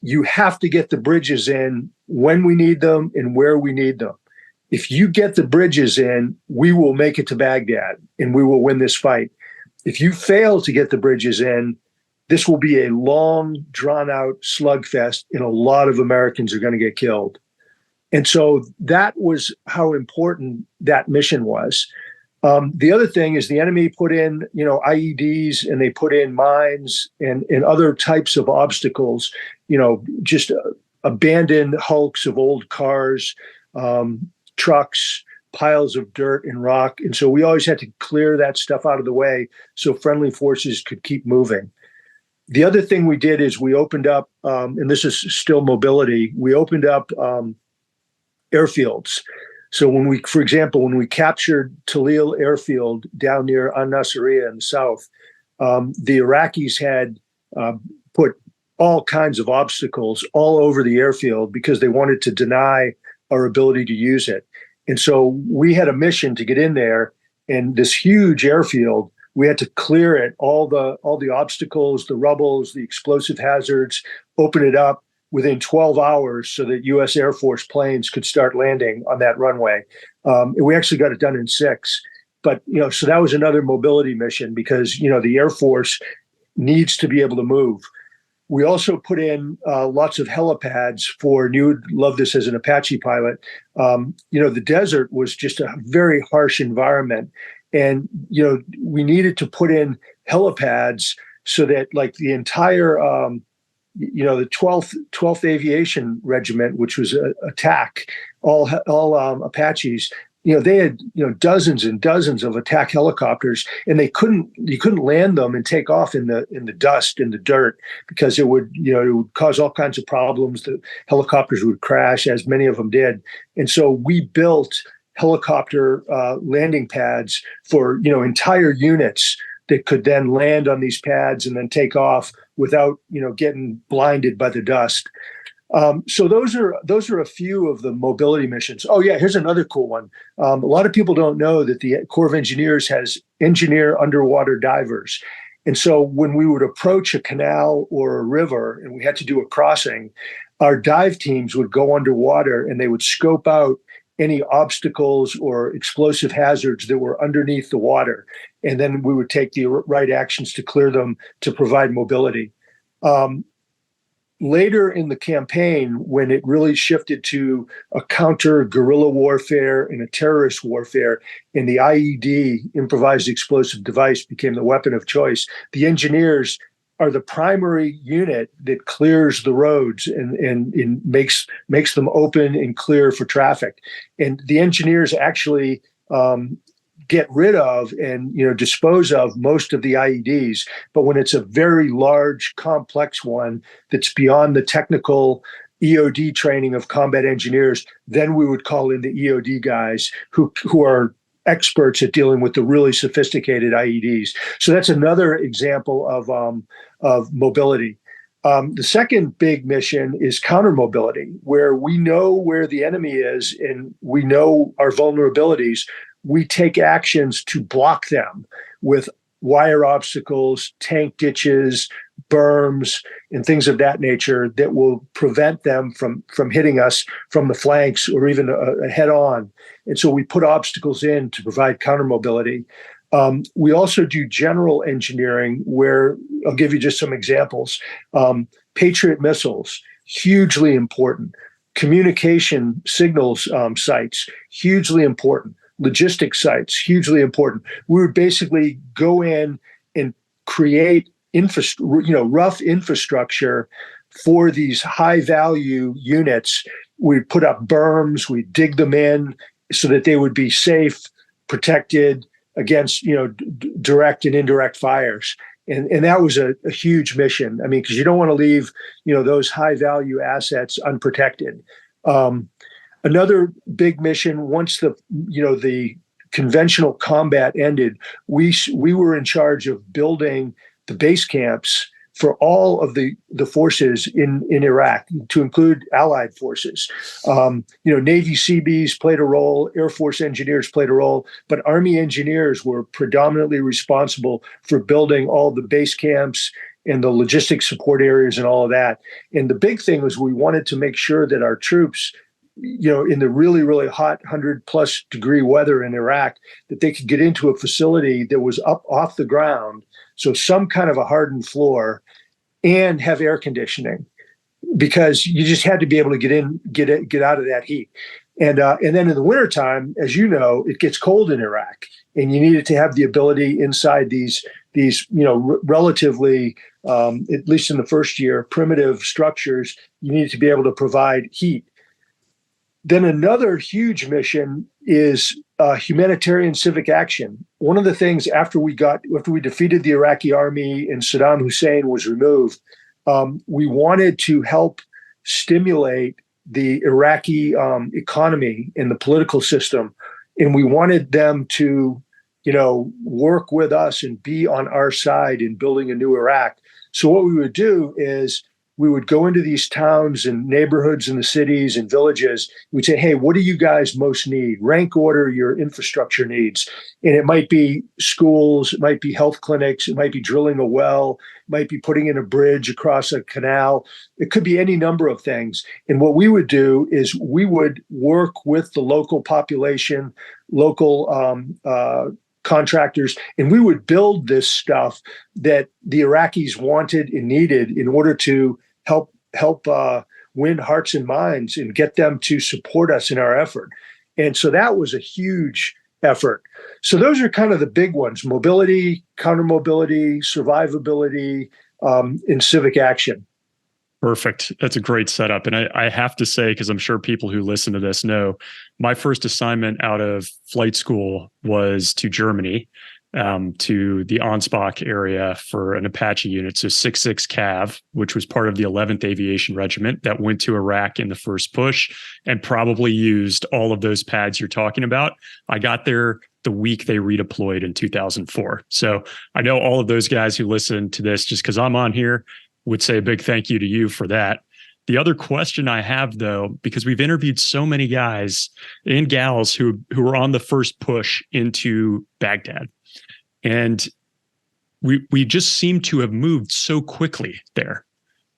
you have to get the bridges in when we need them and where we need them. If you get the bridges in, we will make it to Baghdad and we will win this fight. If you fail to get the bridges in, this will be a long, drawn-out slugfest, and a lot of Americans are going to get killed." And so that was how important that mission was. The other thing is the enemy put in, IEDs, and they put in mines and other types of obstacles, just abandoned hulks of old cars, trucks, piles of dirt and rock. And so we always had to clear that stuff out of the way so friendly forces could keep moving. The other thing we did is we opened up, and this is still mobility, we opened up airfields. So for example, when we captured Talil Airfield down near An-Nasiriyah in the south, the Iraqis had put all kinds of obstacles all over the airfield because they wanted to deny our ability to use it. And so we had a mission to get in there, and this huge airfield, we had to clear it, all the obstacles, the rubbles, the explosive hazards, open it up within 12 hours so that U.S. Air Force planes could start landing on that runway. And we actually got it done in 6. But, so that was another mobility mission because, the Air Force needs to be able to move. We also put in lots of helipads and you would love this as an Apache pilot. The desert was just a very harsh environment. And, we needed to put in helipads so that like the entire, the 12th Aviation Regiment, which was attack, all Apaches, they had, dozens and dozens of attack helicopters, and you couldn't land them and take off in the dust, in the dirt, because it would cause all kinds of problems. The helicopters would crash, as many of them did. And so we built helicopter landing pads for, entire units that could then land on these pads and then take off without, getting blinded by the dust. So those are a few of the mobility missions. Oh yeah, here's another cool one. A lot of people don't know that the Corps of Engineers has engineer underwater divers. And so when we would approach a canal or a river and we had to do a crossing, our dive teams would go underwater and they would scope out any obstacles or explosive hazards that were underneath the water. And then we would take the right actions to clear them to provide mobility. Later in the campaign, when it really shifted to a counter guerrilla warfare and a terrorist warfare, and the IED, improvised explosive device, became the weapon of choice, the engineers are the primary unit that clears the roads and makes them open and clear for traffic. And the engineers actually get rid of and dispose of most of the IEDs. But when it's a very large, complex one that's beyond the technical EOD training of combat engineers, then we would call in the EOD guys who are experts at dealing with the really sophisticated IEDs. So that's another example of mobility. The second big mission is counter-mobility, where we know where the enemy is and we know our vulnerabilities. We take actions to block them with wire obstacles, tank ditches, berms, and things of that nature that will prevent them from hitting us from the flanks or even head on. And so we put obstacles in to provide counter-mobility. We also do general engineering, where I'll give you just some examples. Patriot missiles, hugely important. Communication signals sites, hugely important. Logistics sites, hugely important. We would basically go in and create rough infrastructure for these high-value units. We put up berms, we dig them in so that they would be safe, protected against direct and indirect fires. And that was a huge mission. I mean, because you don't want to leave those high-value assets unprotected. Another big mission, once the conventional combat ended, we were in charge of building the base camps for all of the forces in Iraq, to include allied forces. Navy Seabees played a role, Air Force engineers played a role, but Army engineers were predominantly responsible for building all the base camps and the logistics support areas and all of that. And the big thing was we wanted to make sure that our troops, in the really, really hot 100+ degree weather in Iraq, that they could get into a facility that was up off the ground, so some kind of a hardened floor, and have air conditioning, because you just had to be able to get out of that heat. And then in the wintertime, as you know, it gets cold in Iraq, and you needed to have the ability inside these relatively, at least in the first year, primitive structures. You needed to be able to provide heat. Then another huge mission is humanitarian civic action. One of the things after we defeated the Iraqi army and Saddam Hussein was removed, we wanted to help stimulate the Iraqi economy and the political system, and we wanted them to, work with us and be on our side in building a new Iraq. So what we would do is we would go into these towns and neighborhoods in the cities and villages. We'd say, hey, what do you guys most need? Rank order your infrastructure needs. And it might be schools, it might be health clinics, it might be drilling a well, it might be putting in a bridge across a canal. It could be any number of things. And what we would do is we would work with the local population, local contractors, and we would build this stuff that the Iraqis wanted and needed in order to help win hearts and minds and get them to support us in our effort. And so that was a huge effort. So those are kind of the big ones: mobility, counter-mobility, survivability, and civic action. Perfect. That's a great setup. And I have to say, because I'm sure people who listen to this know, my first assignment out of flight school was to Germany, to the Ansbach area for an Apache unit. So 6.6 Cav, which was part of the 11th Aviation Regiment that went to Iraq in the first push and probably used all of those pads you're talking about. I got there the week they redeployed in 2004. So I know all of those guys who listen to this, just because I'm on here, would say a big thank you to you for that. The other question I have, though, because we've interviewed so many guys and gals who were on the first push into Baghdad, and we just seem to have moved so quickly there.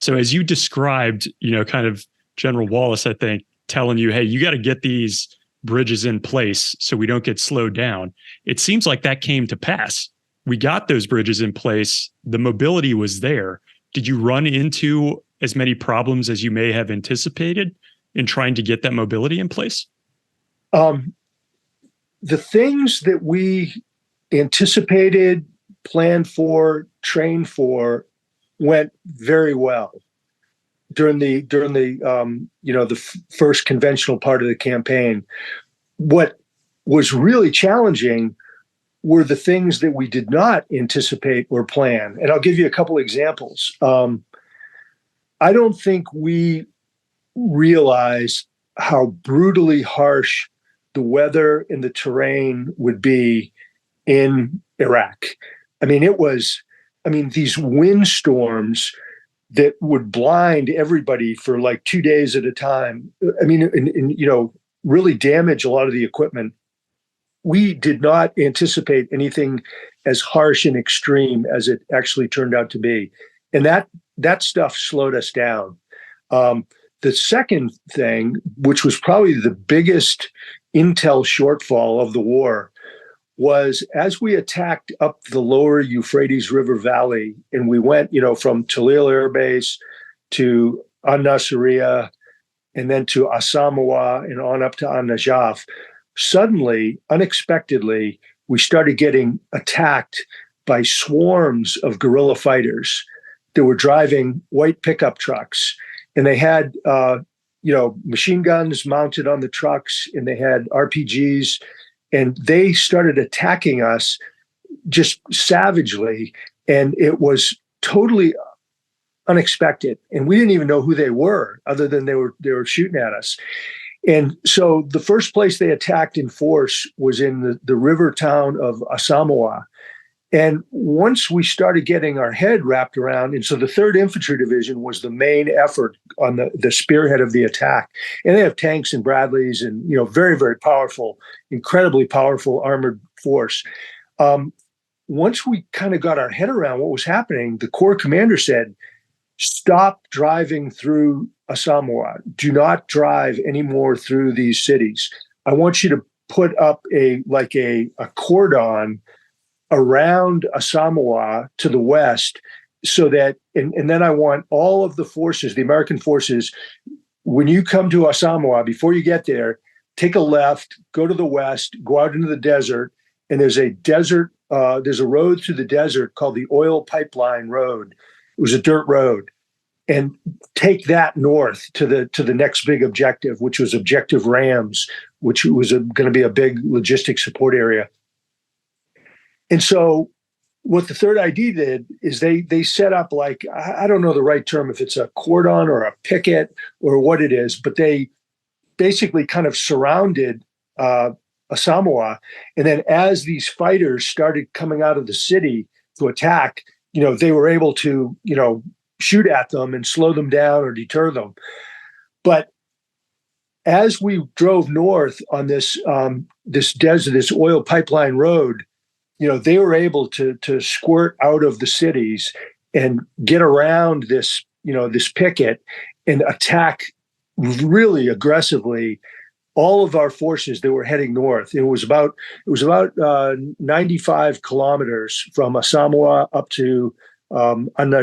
So as you described, kind of General Wallace, I think, telling you, hey, you got to get these bridges in place so we don't get slowed down. It seems like that came to pass. We got those bridges in place. The mobility was there. Did you run into as many problems as you may have anticipated in trying to get that mobility in place? The things that we anticipated, planned for, trained for, went very well during the first conventional part of the campaign. What was really challenging were the things that we did not anticipate or plan. And I'll give you a couple examples. I don't think we realized how brutally harsh the weather and the terrain would be in Iraq. These windstorms that would blind everybody for like 2 days at a time. And really damage a lot of the equipment. We did not anticipate anything as harsh and extreme as it actually turned out to be. And that stuff slowed us down. The second thing, which was probably the biggest intel shortfall of the war, was as we attacked up the lower Euphrates River Valley, and we went, from Talil Air Base to An-Nasiriyah, and then to Asamawa and on up to An-Najaf, suddenly, unexpectedly, we started getting attacked by swarms of guerrilla fighters that were driving white pickup trucks. And they had, machine guns mounted on the trucks, and they had RPGs, and they started attacking us just savagely. And it was totally unexpected. And we didn't even know who they were, other than they were shooting at us. And so the first place they attacked in force was in the river town of Asamawa. And once we started getting our head wrapped around, and so the 3rd Infantry Division was the main effort on the spearhead of the attack. And they have tanks and Bradleys and, very, very powerful, incredibly powerful armored force. Once we kind of got our head around what was happening, the Corps commander said, stop driving through Asamawa. Do not drive anymore through these cities. I want you to put up a cordon around Asamawa to the west, so that, and then I want all of the forces, the American forces, when you come to Asamawa, before you get there, take a left, go to the west, go out into the desert, and there's a road through the desert called the Oil Pipeline Road. It was a dirt road. And take that north to the next big objective, which was Objective Rams, which was going to be a big logistic support area. And so what the 3rd ID did is they set up, like, I don't know the right term, if it's a cordon or a picket or what it is, but they basically kind of surrounded Asamawa. And then as these fighters started coming out of the city to attack, they were able to, shoot at them and slow them down or deter them. But as we drove north on this desert, this oil pipeline road, they were able to squirt out of the cities and get around this picket and attack really aggressively all of our forces that were heading north. It was about 95 kilometers from Asamawa up to An-Najaf,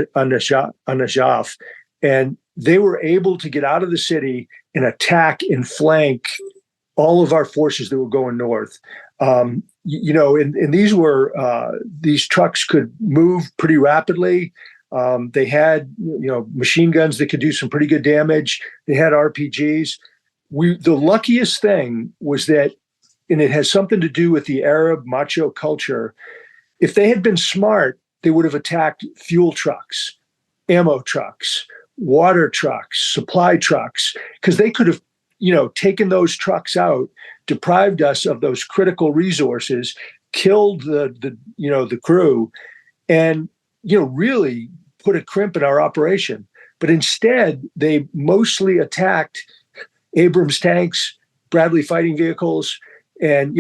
and they were able to get out of the city and attack and flank all of our forces that were going north. And these trucks could move pretty rapidly. They had, machine guns that could do some pretty good damage. They had RPGs. The luckiest thing was that, and it has something to do with the Arab macho culture, if they had been smart, they would have attacked fuel trucks, ammo trucks, water trucks, supply trucks, because they could have, taken those trucks out, deprived us of those critical resources, killed the crew, and really put a crimp in our operation. But instead, they mostly attacked Abrams tanks, Bradley fighting vehicles, and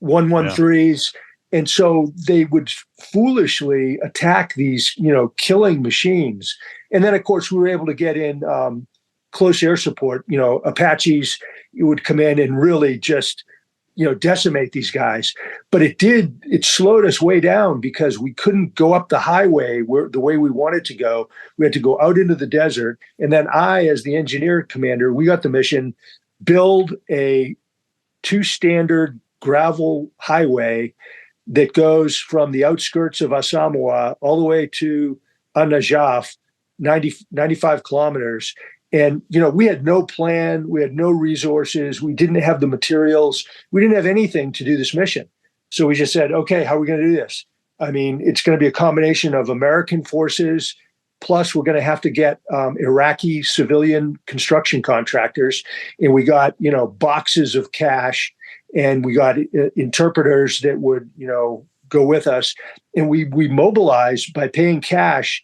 113s. And so they would foolishly attack these, killing machines. And then, of course, we were able to get in close air support. Apaches would come in and really just, decimate these guys. But it slowed us way down because we couldn't go up the highway the way we wanted to go. We had to go out into the desert. And then I, as the engineer commander, we got the mission, build a 2-standard gravel highway that goes from the outskirts of Asamawa all the way to An-Najaf, 95 kilometers. And, we had no plan. We had no resources. We didn't have the materials. We didn't have anything to do this mission. So we just said, okay, how are we going to do this? I mean, it's going to be a combination of American forces, plus we're going to have to get Iraqi civilian construction contractors. And we got, boxes of cash, and we got interpreters that would, go with us. And we mobilized by paying cash.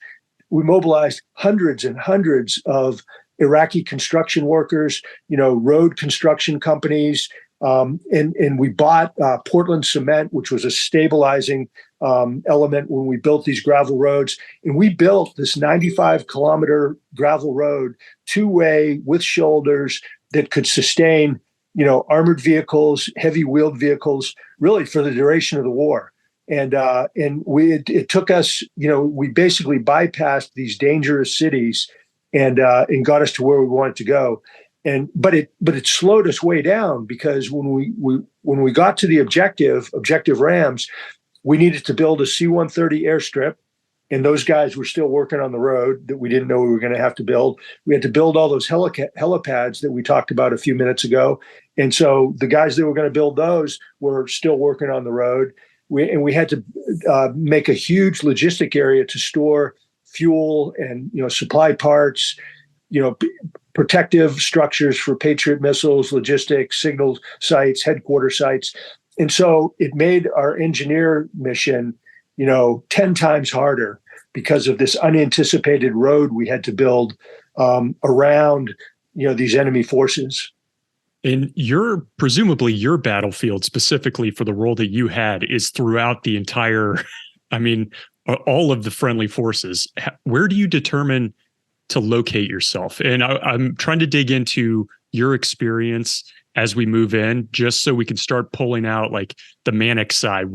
We mobilized hundreds and hundreds of Iraqi construction workers, road construction companies, and we bought Portland cement, which was a stabilizing element when we built these gravel roads. And we built this 95-kilometer gravel road, two-way with shoulders that could sustain, armored vehicles, heavy wheeled vehicles, really for the duration of the war. And it took us, we basically bypassed these dangerous cities and got us to where we wanted to go. But it slowed us way down, because when we got to the objective Rams, we needed to build a C-130 airstrip, and those guys were still working on the road that we didn't know we were going to have to build. We had to build all those helipads that we talked about a few minutes ago, and so the guys that were going to build those were still working on the road. We had to make a huge logistic area to store fuel and supply parts, protective structures for Patriot missiles, logistics, signal sites, headquarter sites. And so it made our engineer mission, 10 times harder because of this unanticipated road we had to build around, these enemy forces. And presumably your battlefield, specifically for the role that you had, is throughout the entire, all of the friendly forces. Where do you determine to locate yourself? And I'm trying to dig into your experience as we move in, just so we can start pulling out like the manic side.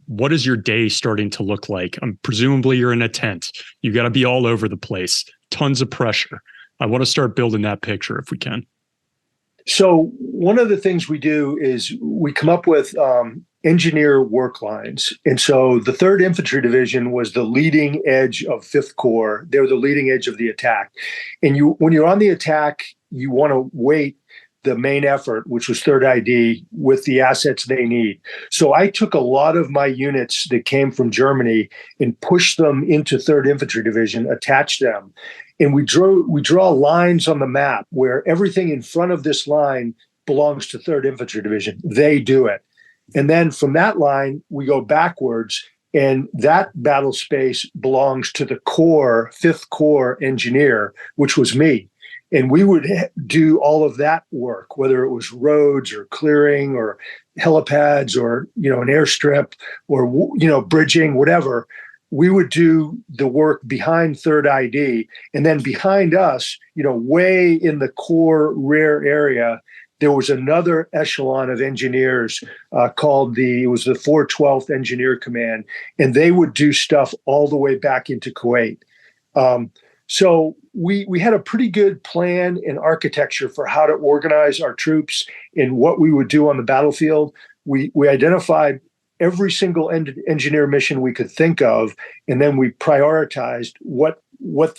What is your day starting to look like? Presumably you're in a tent. You got to be all over the place. Tons of pressure. I want to start building that picture if we can. So one of the things we do is we come up with engineer work lines. And so the 3rd Infantry Division was the leading edge of 5th Corps. They were the leading edge of the attack. And when you're on the attack, you want to weight the main effort, which was 3rd ID, with the assets they need. So I took a lot of my units that came from Germany and pushed them into 3rd Infantry Division, attached them. And we draw lines on the map where everything in front of this line belongs to 3rd Infantry Division. They do it. And then from that line, we go backwards, and that battle space belongs to the Corps, 5th Corps engineer, which was me. And we would do all of that work, whether it was roads or clearing or helipads or, an airstrip or, bridging, whatever. We would do the work behind 3rd ID. And then behind us, way in the core rear area, there was another echelon of engineers called it was the 412th Engineer Command. And they would do stuff all the way back into Kuwait. So we had a pretty good plan and architecture for how to organize our troops and what we would do on the battlefield. We identified every single engineer mission we could think of, and then we prioritized what would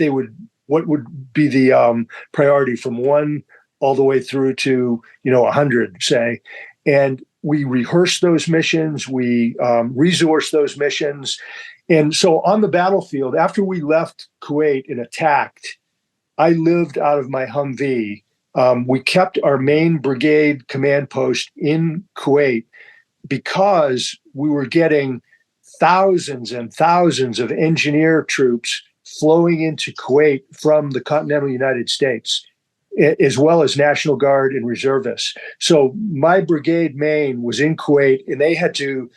be the priority from 1 all the way through to 100, say. And we rehearsed those missions, we resourced those missions. And so on the battlefield, after we left Kuwait and attacked, I lived out of my Humvee. We kept our main brigade command post in Kuwait because we were getting thousands and thousands of engineer troops flowing into Kuwait from the continental United States, as well as National Guard and reservists. So my brigade main was in Kuwait, and they had to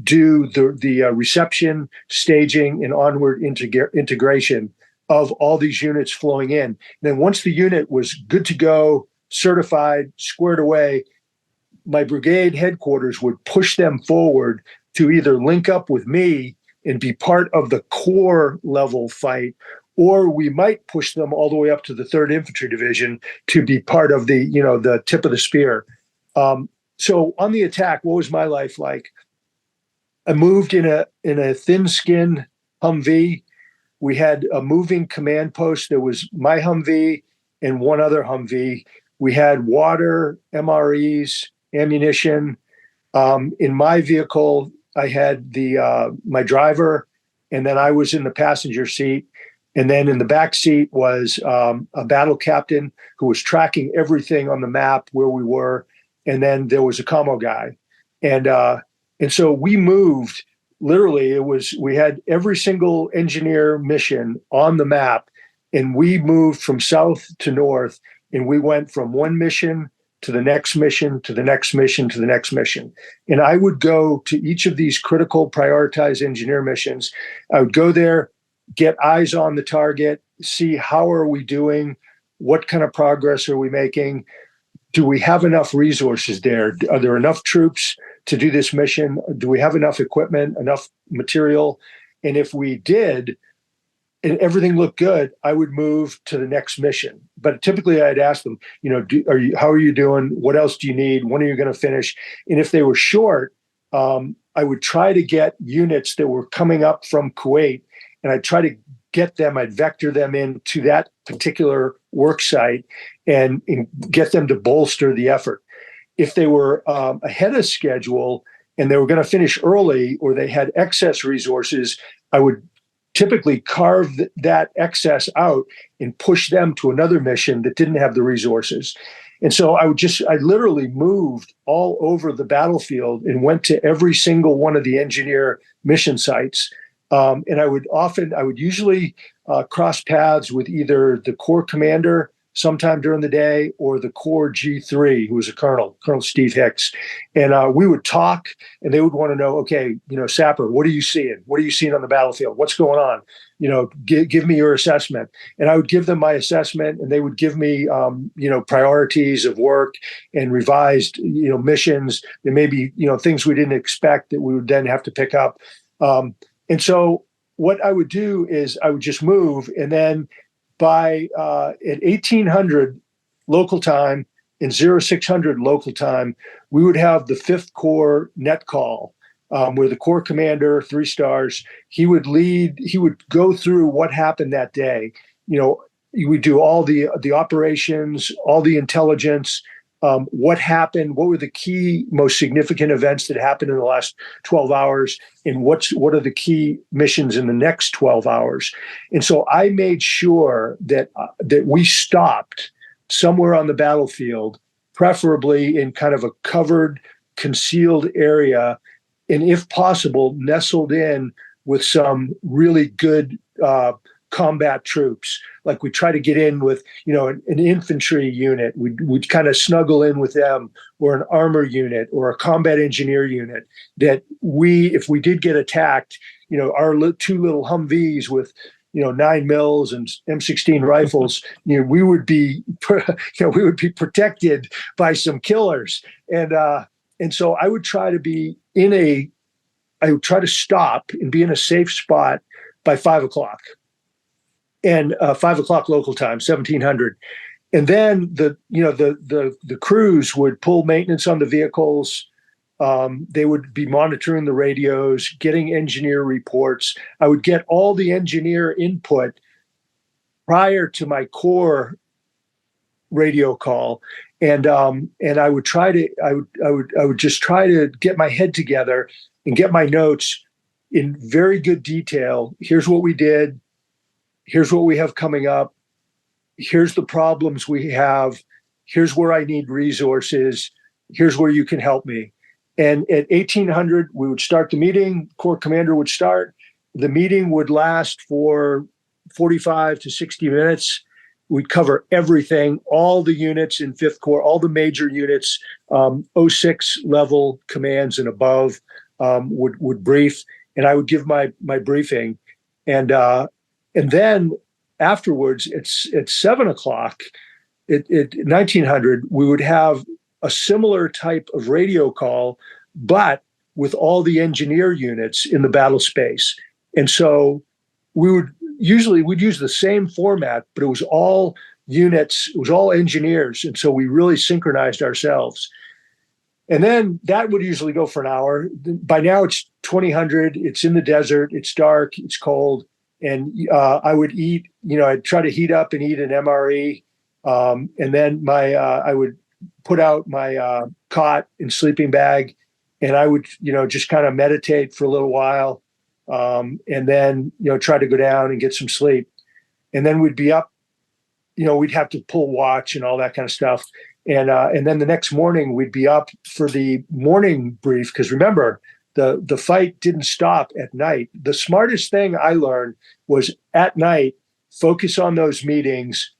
do the reception, staging, and onward integration of all these units flowing in. And then once the unit was good to go, certified, squared away, my brigade headquarters would push them forward to either link up with me and be part of the corps level fight, or we might push them all the way up to the 3rd Infantry Division to be part of the tip of the spear. So on the attack, what was my life like? I moved in a thin-skinned Humvee. We had a moving command post. There was my Humvee and one other Humvee. We had water, MREs, ammunition. In my vehicle, I had my driver, and then I was in the passenger seat. And then in the back seat was a battle captain who was tracking everything on the map where we were. And then there was a commo guy. And so we moved, literally, we had every single engineer mission on the map. And we moved from south to north. And we went from one mission to the next mission, to the next mission, to the next mission. And I would go to each of these critical prioritized engineer missions. I would go there, get eyes on the target, see how are we doing, what kind of progress are we making, do we have enough resources there, are there enough troops to do this mission, do we have enough equipment, enough material, and if we did, and everything looked good, I would move to the next mission. But typically I'd ask them, how are you doing, what else do you need, when are you going to finish, and if they were short, I would try to get units that were coming up from Kuwait, and I'd try to I'd vector them into that particular work site and get them to bolster the effort. If they were ahead of schedule and they were going to finish early or they had excess resources, I would typically carve that excess out and push them to another mission that didn't have the resources. And so I literally moved all over the battlefield and went to every single one of the engineer mission sites. And I would usually cross paths with either the Corps commander sometime during the day or the Corps G3, who was a Colonel Steve Hicks. And we would talk and they would want to know, okay, Sapper, what are you seeing? What are you seeing on the battlefield? What's going on? Give me your assessment. And I would give them my assessment and they would give me, priorities of work and revised, missions. There may be, things we didn't expect that we would then have to pick up. And so what I would do is I would just move. And then by at 1800 local time and 0600 local time, we would have the 5th Corps net call where the Corps commander, 3 stars, he would go through what happened that day. You would do all the operations, all the intelligence, what happened, what were the key, most significant events that happened in the last 12 hours, and what are the key missions in the next 12 hours. And so I made sure that we stopped somewhere on the battlefield, preferably in kind of a covered, concealed area, and if possible, nestled in with some really good combat troops. Like we try to get in with, an infantry unit. We'd kind of snuggle in with them, or an armor unit, or a combat engineer unit. That if we did get attacked, our 2 little Humvees with, 9 mils and M16 rifles, we would be protected by some killers. And so I would try to stop and be in a safe spot by 5 o'clock. And 5 o'clock local time, 1700. And then the crews would pull maintenance on the vehicles. They would be monitoring the radios, getting engineer reports. I would get all the engineer input prior to my Corps radio call. And I would just try to get my head together and get my notes in very good detail. Here's what we did. Here's what we have coming up. Here's the problems we have. Here's where I need resources. Here's where you can help me. And at 1800, we would start the meeting. Corps commander would start. The meeting would last for 45 to 60 minutes. We'd cover everything, all the units in 5th Corps, all the major units, 06 level commands and above would brief. And I would give my briefing. And then afterwards, at 7 o'clock, at 1900, we would have a similar type of radio call, but with all the engineer units in the battle space. And so we'd use the same format, but it was all units, it was all engineers. And so we really synchronized ourselves. And then that would usually go for an hour. By now it's 2000, it's in the desert, it's dark, it's cold. And I would eat, I'd try to heat up and eat an MRE. And then I would put out my cot and sleeping bag and I would, just kind of meditate for a little while, and then, try to go down and get some sleep. And then we'd be up, we'd have to pull watch and all that kind of stuff. And then the next morning we'd be up for the morning brief. Because remember, the fight didn't stop at night. The smartest thing I learned was at night, focus on those meetings.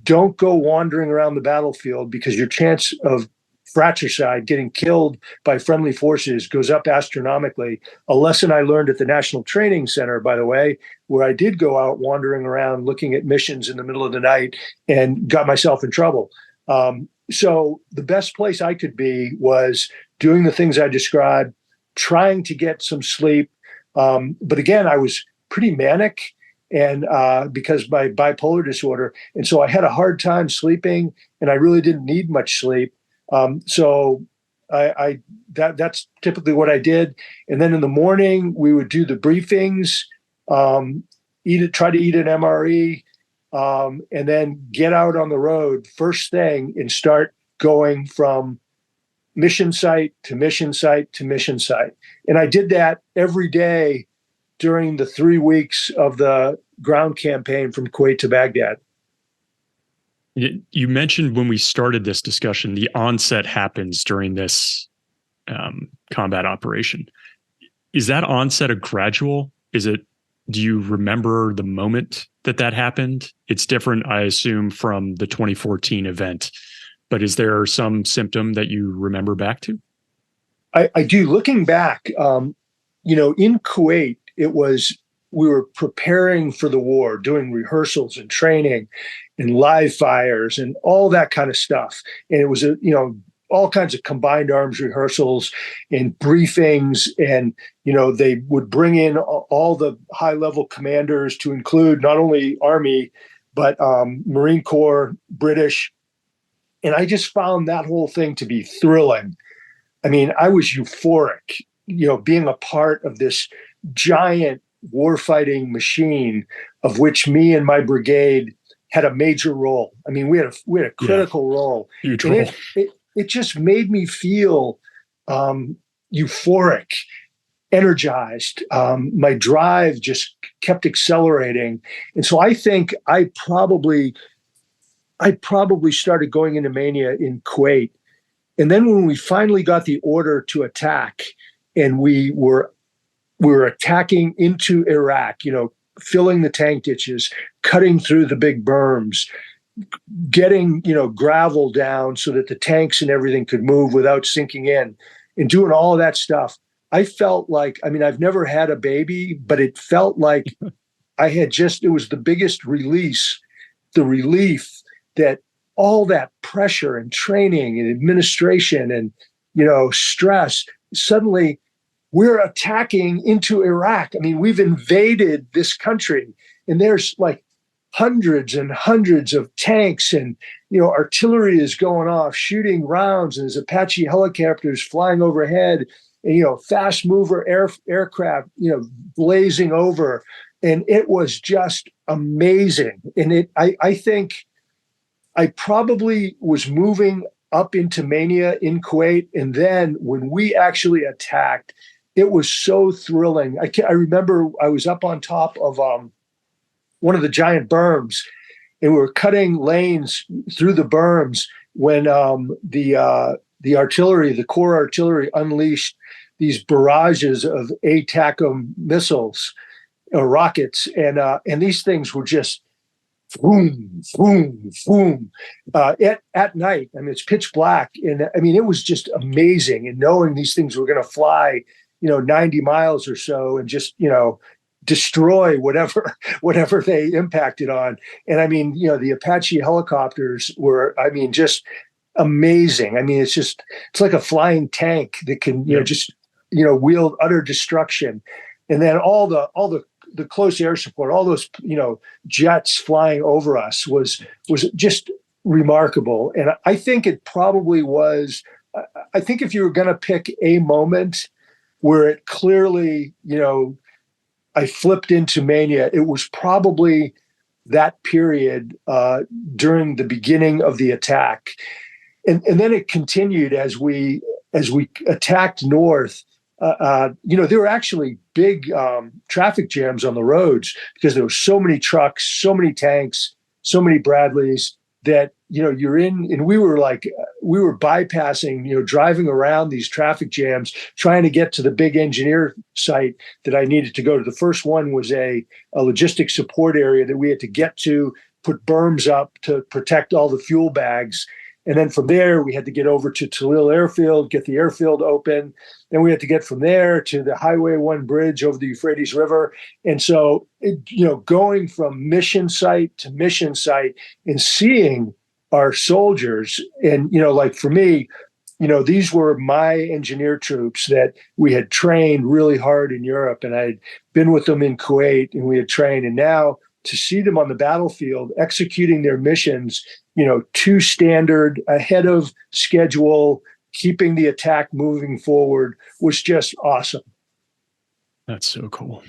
Don't go wandering around the battlefield, because your chance of fratricide, getting killed by friendly forces, goes up astronomically. A lesson I learned at the National Training Center, by the way, where I did go out wandering around looking at missions in the middle of the night and got myself in trouble. So the best place I could be was doing the things I described, trying to get some sleep. But again, I was pretty manic, and because my bipolar disorder. And so I had a hard time sleeping, and I really didn't need much sleep. So that's typically what I did. And then in the morning we would do the briefings, try to eat an MRE, and then get out on the road first thing and start going from mission site to mission site to mission site. And I did that every day during the 3 weeks of the ground campaign from Kuwait to Baghdad. You mentioned when we started this discussion, the onset happens during this combat operation. Is that onset a gradual? Do you remember the moment that happened? It's different, I assume, from the 2014 event, but is there some symptom that you remember back to? I do. Looking back, in Kuwait, we were preparing for the war, doing rehearsals and training and live fires and all that kind of stuff. And it was, all kinds of combined arms rehearsals and briefings. And, they would bring in all the high level commanders, to include not only Army, but Marine Corps, British. And I just found that whole thing to be thrilling. I mean, I was euphoric, being a part of this giant warfighting machine, of which me and my brigade had a major role. I mean, we had a critical role. Huge and role. It just made me feel euphoric, energized. My drive just kept accelerating. And so I think I probably started going into mania in Kuwait. And then when we finally got the order to attack, and we were attacking into Iraq, filling the tank ditches, cutting through the big berms, getting, gravel down so that the tanks and everything could move without sinking in, and doing all of that stuff. I felt like, I've never had a baby, but it felt like it was the biggest release, the relief that all that pressure and training and administration and, stress, suddenly we're attacking into Iraq. We've invaded this country, and there's like hundreds and hundreds of tanks, and, artillery is going off, shooting rounds, and there's Apache helicopters flying overhead, and, fast mover aircraft, blazing over. And it was just amazing. And I think I probably was moving up into mania in Kuwait. And then when we actually attacked, it was so thrilling. I remember I was up on top of one of the giant berms, and we were cutting lanes through the berms when the artillery, the core artillery, unleashed these barrages of ATACMS missiles, rockets, and these things were just boom, boom, boom, at night. It's pitch black, and it was just amazing. And knowing these things were going to fly, 90 miles or so, and just destroy whatever they impacted on. And the Apache helicopters were, just amazing. It's like a flying tank that can, just wield utter destruction. And then all the close air support, all those, jets flying over us was just remarkable. And I think it probably was, I think if you were going to pick a moment where it clearly, I flipped into mania, it was probably that period during the beginning of the attack. And then it continued as we as we attacked north, there were actually big traffic jams on the roads because there were so many trucks, so many tanks, so many Bradleys that, you're in, and we were bypassing, driving around these traffic jams, trying to get to the big engineer site that I needed to go to. The first one was a logistics support area that we had to get to, put berms up to protect all the fuel bags. And then from there, we had to get over to Talil Airfield, get the airfield open. Then we had to get from there to the Highway 1 bridge over the Euphrates River. And so, going from mission site to mission site and seeing our soldiers, and, like for me, these were my engineer troops that we had trained really hard in Europe. And I'd been with them in Kuwait, and we had trained. And now to see them on the battlefield executing their missions, to standard, ahead of schedule, keeping the attack moving forward was just awesome. That's so cool.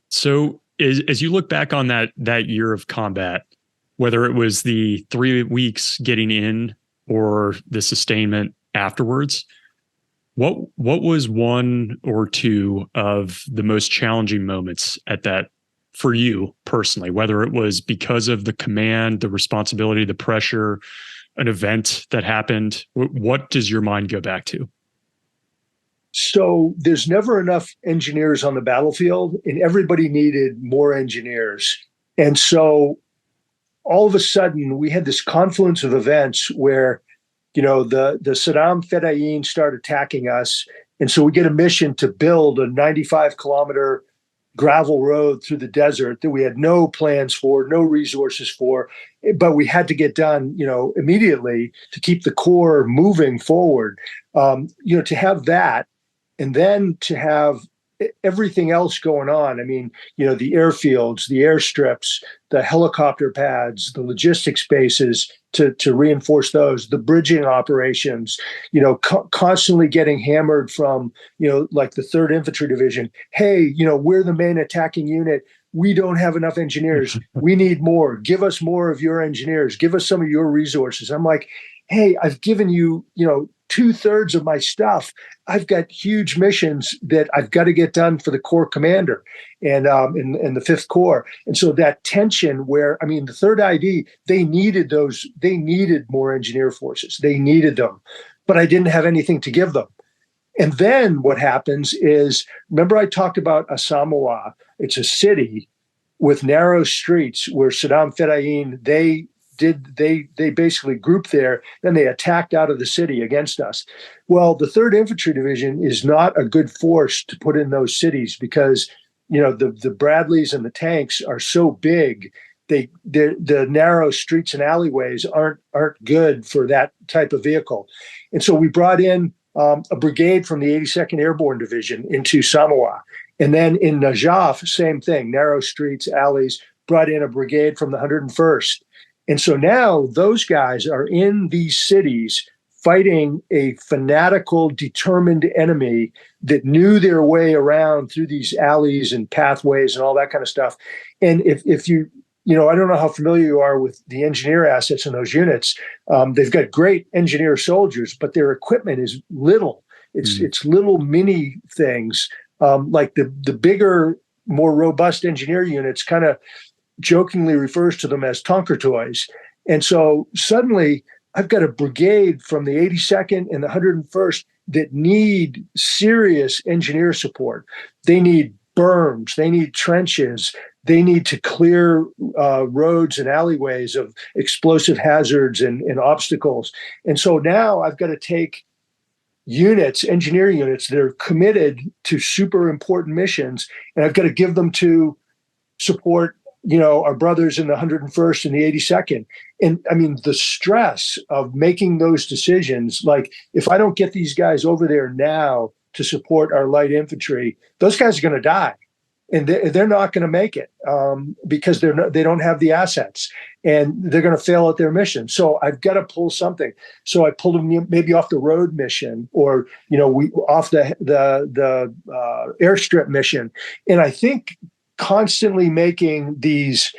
So as you look back on that year of combat, whether it was the 3 weeks getting in or the sustainment afterwards, what was one or two of the most challenging moments at that for you personally, whether it was because of the command, the responsibility, the pressure, an event that happened? What does your mind go back to? So there's never enough engineers on the battlefield, and everybody needed more engineers. And so all of a sudden we had this confluence of events where, the Saddam Fedayeen start attacking us. And so we get a mission to build a 95-kilometer gravel road through the desert that we had no plans for, no resources for, but we had to get done, immediately to keep the Corps moving forward. To have that, and then to have everything else going on. I mean, the airfields, the airstrips, the helicopter pads, the logistics bases to reinforce those, the bridging operations, constantly getting hammered from, like the 3rd Infantry Division. Hey, we're the main attacking unit. We don't have enough engineers. We need more. Give us more of your engineers. Give us some of your resources. I'm like, hey, I've given you, 2/3 of my stuff. I've got huge missions that I've got to get done for the Corps commander and in the 5th Corps. And so that tension where, the 3rd ID, they needed more engineer forces. They needed them, but I didn't have anything to give them. And then what happens is, remember I talked about Asamoah? It's a city with narrow streets where Saddam Fedayeen, they basically grouped there, then they attacked out of the city against us. Well, the 3rd Infantry Division is not a good force to put in those cities because, the Bradleys and the tanks are so big. The narrow streets and alleyways aren't good for that type of vehicle. And so we brought in a brigade from the 82nd Airborne Division into Samoa. And then in Najaf, same thing, narrow streets, alleys, brought in a brigade from the 101st. And so now those guys are in these cities fighting a fanatical, determined enemy that knew their way around through these alleys and pathways and all that kind of stuff. And if you, I don't know how familiar you are with the engineer assets in those units. They've got great engineer soldiers, but their equipment is little. It's little mini things. Like the bigger, more robust engineer units kind of jokingly refers to them as Tonker toys. And so suddenly I've got a brigade from the 82nd and the 101st that need serious engineer support. They need berms, they need trenches, they need to clear roads and alleyways of explosive hazards and obstacles. And so now I've got to take units, engineer units that are committed to super important missions, and I've got to give them to support our brothers in the 101st and the 82nd. And the stress of making those decisions, like if I don't get these guys over there now to support our light infantry, those guys are going to die. And they're not going to make it because they don't have the assets, and they're going to fail at their mission. So I've got to pull something. So I pulled them maybe off the road mission, or off the airstrip mission. And I think constantly making these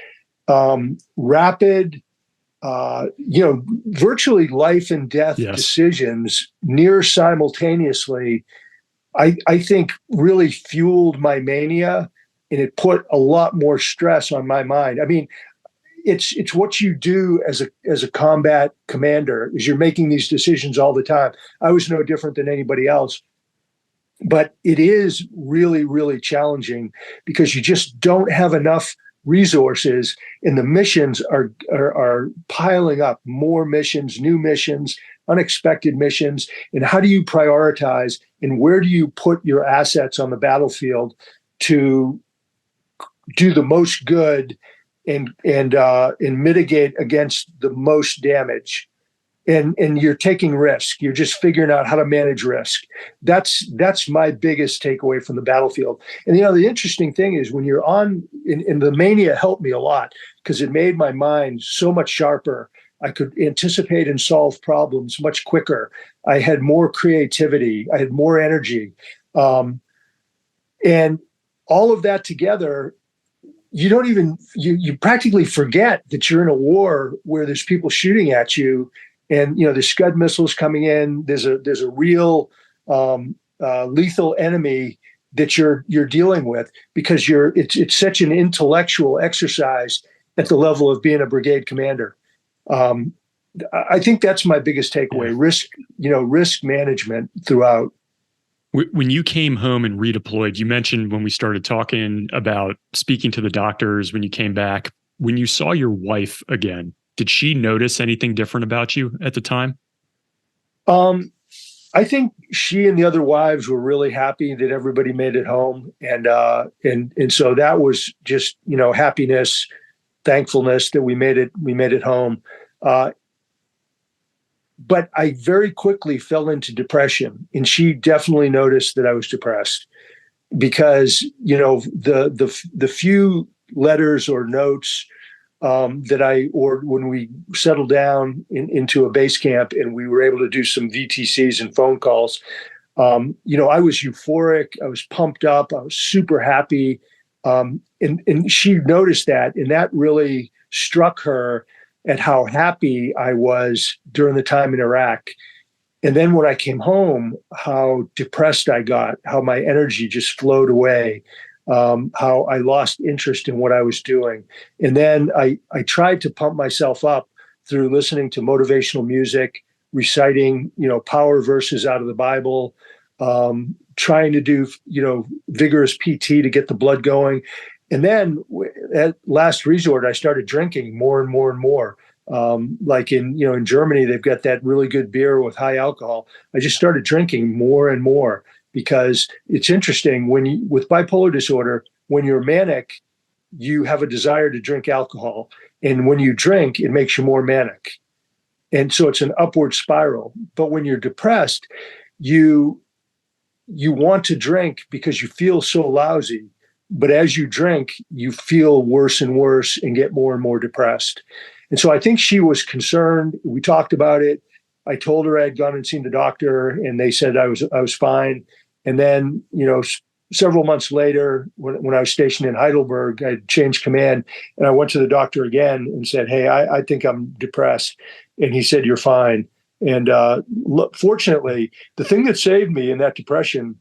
rapid virtually life and death Yes. decisions near simultaneously, I think really fueled my mania, and it put a lot more stress on my mind. I mean, it's what you do as a combat commander is you're making these decisions all the time. I was no different than anybody else, but it is really, really challenging because you just don't have enough resources, and the missions are piling up. More missions, new missions, unexpected missions, and how do you prioritize, and where do you put your assets on the battlefield to do the most good and mitigate against the most damage? And you're taking risk. You're just figuring out how to manage risk. That's my biggest takeaway from the battlefield. And the interesting thing is when you're on, and the mania helped me a lot because it made my mind so much sharper. I could anticipate and solve problems much quicker. I had more creativity. I had more energy, and all of that together. You practically forget that you're in a war where there's people shooting at you, and there's Scud missiles coming in. There's a real lethal enemy that you're dealing with because it's such an intellectual exercise at the level of being a brigade commander. I think that's my biggest takeaway: risk management throughout. When you came home and redeployed, you mentioned when we started talking about speaking to the doctors when you came back, when you saw your wife again, did she notice anything different about you at the time? I think she and the other wives were really happy that everybody made it home. And so that was just, happiness, thankfulness that we made it home. But I very quickly fell into depression, and she definitely noticed that I was depressed because, the few letters or notes or when we settled down into a base camp and we were able to do some VTCs and phone calls, I was euphoric. I was pumped up. I was super happy. And she noticed that, and that really struck her at how happy I was during the time in Iraq. And then when I came home, how depressed I got, how my energy just flowed away, how I lost interest in what I was doing. And then I tried to pump myself up through listening to motivational music, reciting, power verses out of the Bible, trying to do, vigorous PT to get the blood going. And then at last resort, I started drinking more and more and more. Like in Germany, they've got that really good beer with high alcohol. I just started drinking more and more because it's interesting with bipolar disorder, when you're manic, you have a desire to drink alcohol. And when you drink, it makes you more manic. And so it's an upward spiral. But when you're depressed, you want to drink because you feel so lousy. But as you drink, you feel worse and worse and get more and more depressed. And so I think she was concerned. We talked about it. I told her I had gone and seen the doctor, and they said I was fine. And then, several months later, when I was stationed in Heidelberg, I changed command, and I went to the doctor again and said, "Hey, I think I'm depressed." And he said, "You're fine." And fortunately, the thing that saved me in that depression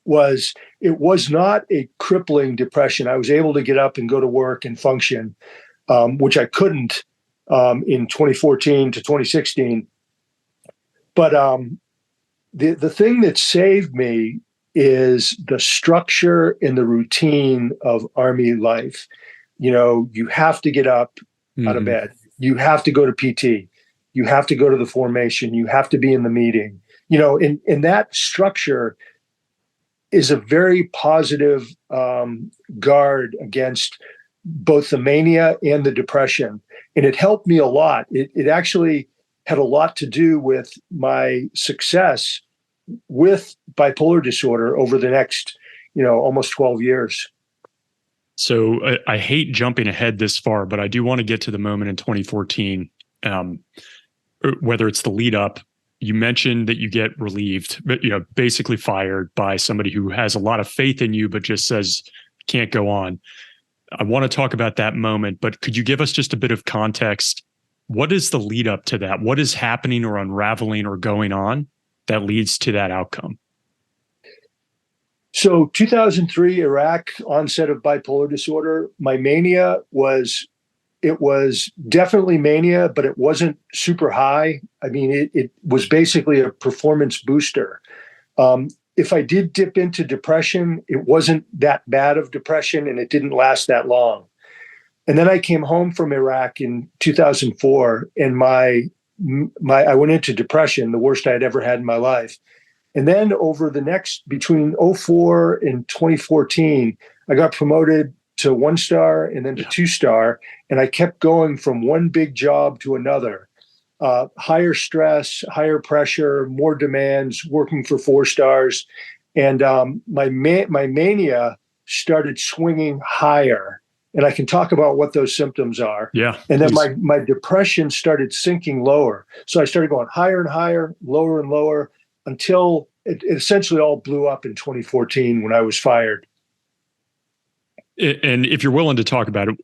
was it was not a crippling depression. I was able to get up and go to work and function, which I couldn't in 2014 to 2016. But the thing that saved me is the structure and the routine of Army life. You have to get up out of bed. You have to go to PT. You have to go to the formation. You have to be in the meeting. And that structure is a very positive guard against both the mania and the depression. And it helped me a lot. It actually had a lot to do with my success with bipolar disorder over the next, almost 12 years. So I hate jumping ahead this far, but I do want to get to the moment in 2014, whether it's the lead up. You mentioned that you get relieved, but basically fired by somebody who has a lot of faith in you, but just says can't go on. I want to talk about that moment, but could you give us just a bit of context What is the lead up to that? What is happening or unraveling or going on that leads to that outcome? So 2003, Iraq, onset of bipolar disorder. My mania was, it was definitely mania, but it wasn't super high. I mean, it was basically a performance booster. If I did dip into depression, it wasn't that bad of depression and it didn't last that long. And then I came home from Iraq in 2004 and I went into depression, the worst I had ever had in my life. And then over the next, between '04 and 2014, I got promoted to 1-star and then to 2-star. And I kept going from one big job to another. Higher stress, higher pressure, more demands, working for 4 stars. And my mania started swinging higher. And I can talk about what those symptoms are. Yeah. And then please. my depression started sinking lower. So I started going higher and higher, lower and lower, until it essentially all blew up in 2014 when I was fired. And if you're willing to talk about it,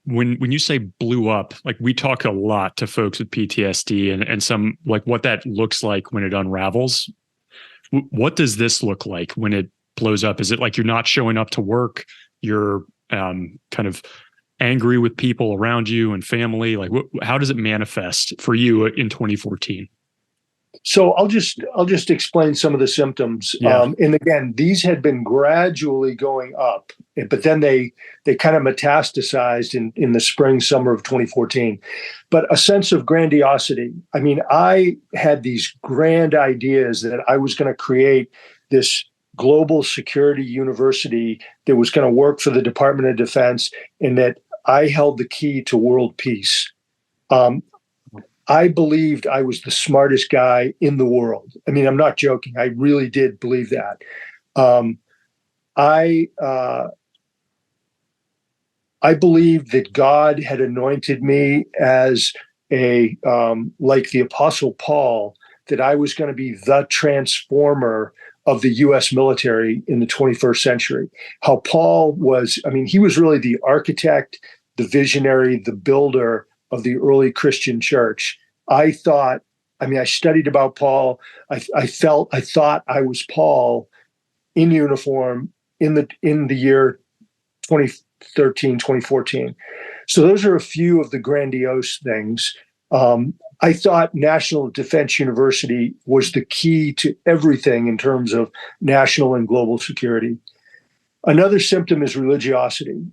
when you say blew up, like we talk a lot to folks with PTSD and some like what that looks like when it unravels. What does this look like when it blows up? Is it like you're not showing up to work? You're kind of angry with people around you and family? Like how does it manifest for you in 2014? So I'll just explain some of the symptoms. Yeah. And again, these had been gradually going up, but then they kind of metastasized in the spring, summer of 2014. But a sense of grandiosity. I mean, I had these grand ideas that I was going to create this global security university that was going to work for the Department of Defense and that I held the key to world peace. I believed I was the smartest guy in the world. I mean, I'm not joking. I really did believe that. I believed that God had anointed me as like the Apostle Paul, that I was going to be the transformer of the U.S. military in the 21st century. How Paul was, I mean, he was really the architect, the visionary, the builder of the early Christian church. I thought, I mean, I studied about Paul. I thought I was Paul in uniform in the year 2013, 2014. So those are a few of the grandiose things. I thought National Defense University was the key to everything in terms of national and global security. Another symptom is religiosity.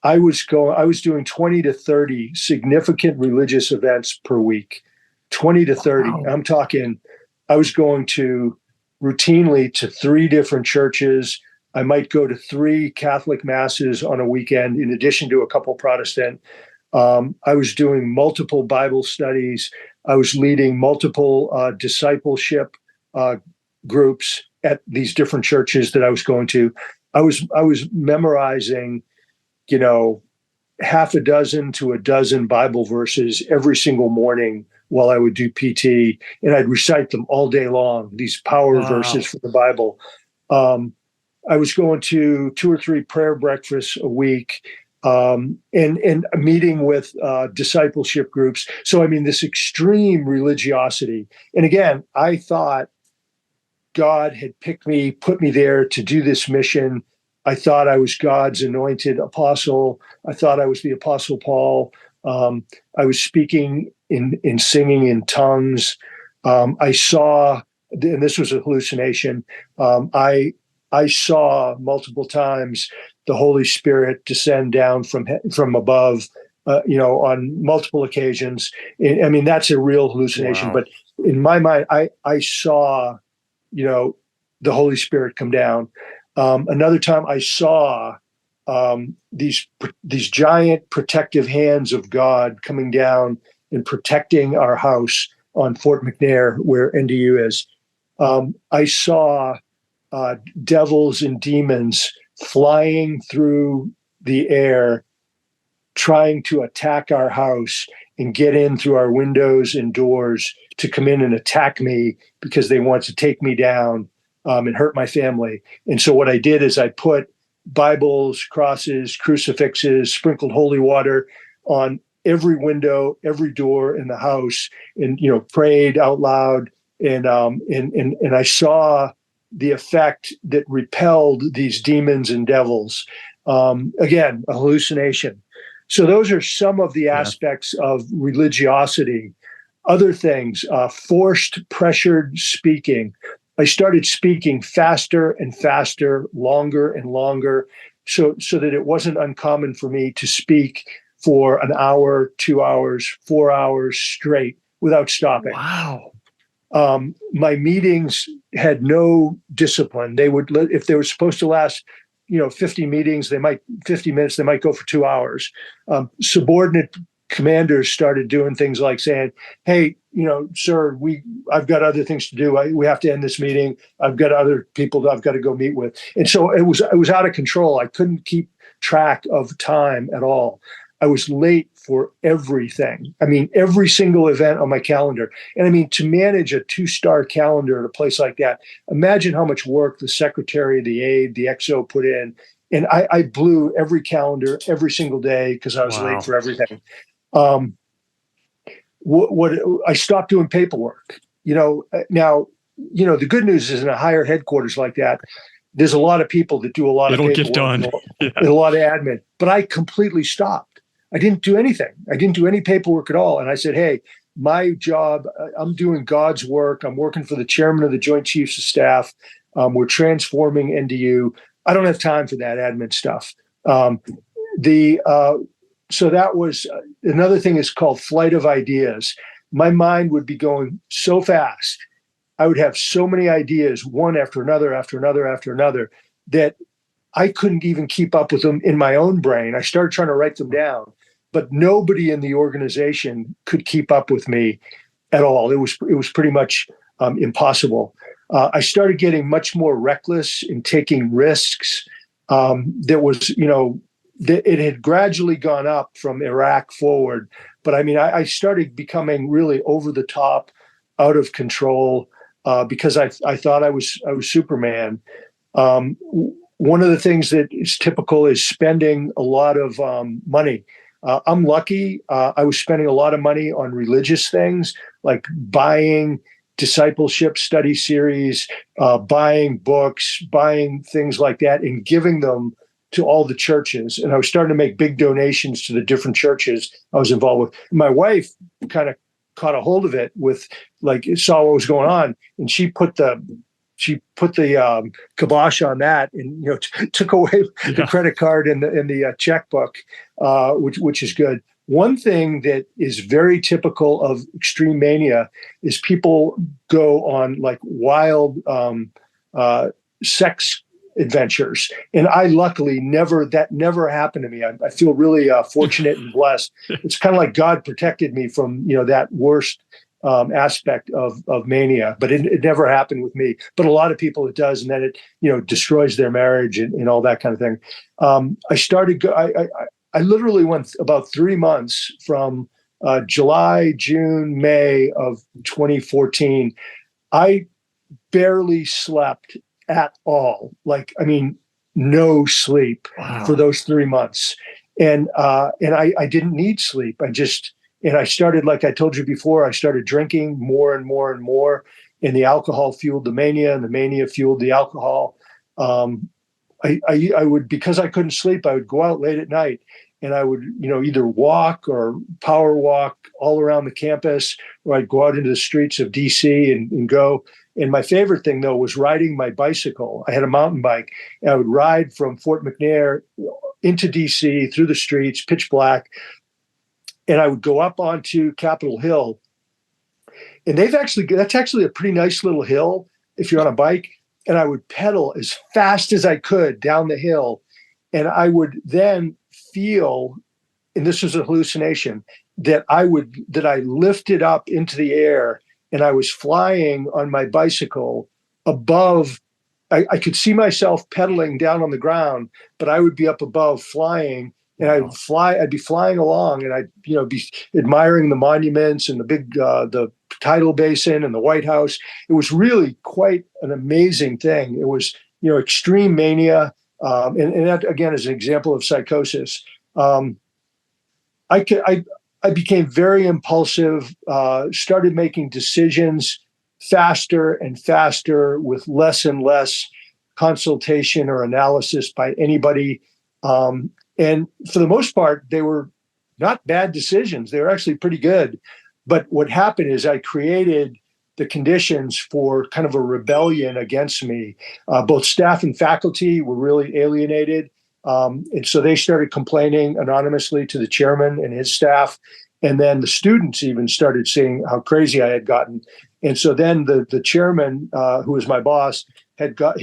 I was doing 20 to 30 significant religious events per week, 20 to 30. Wow. I'm talking, I was going routinely to 3 different churches. I might go to 3 Catholic masses on a weekend, in addition to a couple Protestant. I was doing multiple Bible studies. I was leading multiple discipleship groups at these different churches that I was going to. I was memorizing, half a dozen to a dozen Bible verses every single morning while I would do PT, and I'd recite them all day long, these power verses for the Bible. I was going to 2 or 3 prayer breakfasts a week, and meeting with discipleship groups. So, I mean, this extreme religiosity. And again, I thought God had picked me, put me there to do this mission. I thought I was God's anointed apostle. I thought I was the Apostle Paul. I was speaking in singing in tongues. I saw, and this was a hallucination, I saw multiple times the Holy Spirit descend down from above, on multiple occasions. I mean, that's a real hallucination. Wow. But in my mind, I saw, the Holy Spirit come down. Another time I saw these giant protective hands of God coming down and protecting our house on Fort McNair, where NDU is. I saw devils and demons flying through the air, trying to attack our house and get in through our windows and doors to come in and attack me because they want to take me down and hurt my family. And so what I did is I put Bibles, crosses, crucifixes, sprinkled holy water on every window, every door in the house, and prayed out loud, and I saw the effect that repelled these demons and devils. Again, a hallucination. So those are some of the aspects of religiosity. Other things, forced, pressured speaking. I started speaking faster and faster, longer and longer, so that it wasn't uncommon for me to speak for an hour, 2 hours, 4 hours straight without stopping. Wow. My meetings had no discipline. They would, if they were supposed to last, 50 meetings, 50 minutes, they might go for 2 hours. Subordinate commanders started doing things like saying, "Hey, sir, I've got other things to do. We have to end this meeting. I've got other people that I've got to go meet with." And so it was out of control. I couldn't keep track of time at all. I was late for everything. I mean, every single event on my calendar. And I mean, to manage a 2-star calendar at a place like that, imagine how much work the secretary, the aide, the XO put in. And I blew every calendar every single day because I was late for everything. What I stopped doing paperwork. Now, the good news is in a higher headquarters like that, there's a lot of people that do a lot of paperwork. It'll get done. And a lot of admin. But I completely stopped. I didn't do anything. I didn't do any paperwork at all. And I said, hey, my job, I'm doing God's work. I'm working for the chairman of the Joint Chiefs of Staff. We're transforming NDU. I don't have time for that admin stuff. So that was another thing is called flight of ideas. My mind would be going so fast. I would have so many ideas, one after another, after another, after another, that I couldn't even keep up with them in my own brain. I started trying to write them down, but nobody in the organization could keep up with me at all. It was pretty much impossible. I started getting much more reckless in taking risks. It had gradually gone up from Iraq forward, but I mean, I started becoming really over the top, out of control, because I thought I was Superman. One of the things that is typical is spending a lot of money. I'm lucky. I was spending a lot of money on religious things, like buying discipleship study series, buying books, buying things like that, and giving them to all the churches. And I was starting to make big donations to the different churches I was involved with. My wife kind of caught a hold of it saw what was going on. And she put the kibosh on that, and took away the credit card and the checkbook, which is good. One thing that is very typical of extreme mania is people go on like wild sex adventures, and I luckily that never happened to me. I feel really fortunate and blessed. It's kind of like God protected me from that worst aspect of mania, but it never happened with me. But a lot of people it does, and then it destroys their marriage and all that kind of thing. I literally went about 3 months from July, June, May of 2014. I barely slept at all. No sleep for those 3 months. And I didn't need sleep. I started, like I told you before, I started drinking more and more and more, and the alcohol fueled the mania, and the mania fueled the alcohol. I would, because I couldn't sleep, I would go out late at night, and I would, either walk or power walk all around the campus, or I'd go out into the streets of DC and go. And my favorite thing, though, was riding my bicycle. I had a mountain bike, and I would ride from Fort McNair into DC through the streets, pitch black. And I would go up onto Capitol Hill. And that's actually a pretty nice little hill if you're on a bike. And I would pedal as fast as I could down the hill. And I would then feel, and this was a hallucination, that I lifted up into the air, and I was flying on my bicycle above. I could see myself pedaling down on the ground, but I would be up above flying, and I'd be flying along, and I'd be admiring the monuments and the big the tidal basin and the White House. It was really quite an amazing thing. It was extreme mania, and that again is an example of psychosis. I became very impulsive, started making decisions faster and faster with less and less consultation or analysis by anybody. And for the most part, they were not bad decisions. They were actually pretty good. But what happened is I created the conditions for kind of a rebellion against me. Both staff and faculty were really alienated. And so they started complaining anonymously to the chairman and his staff. And then the students even started seeing how crazy I had gotten. And so then the chairman, who was my boss, got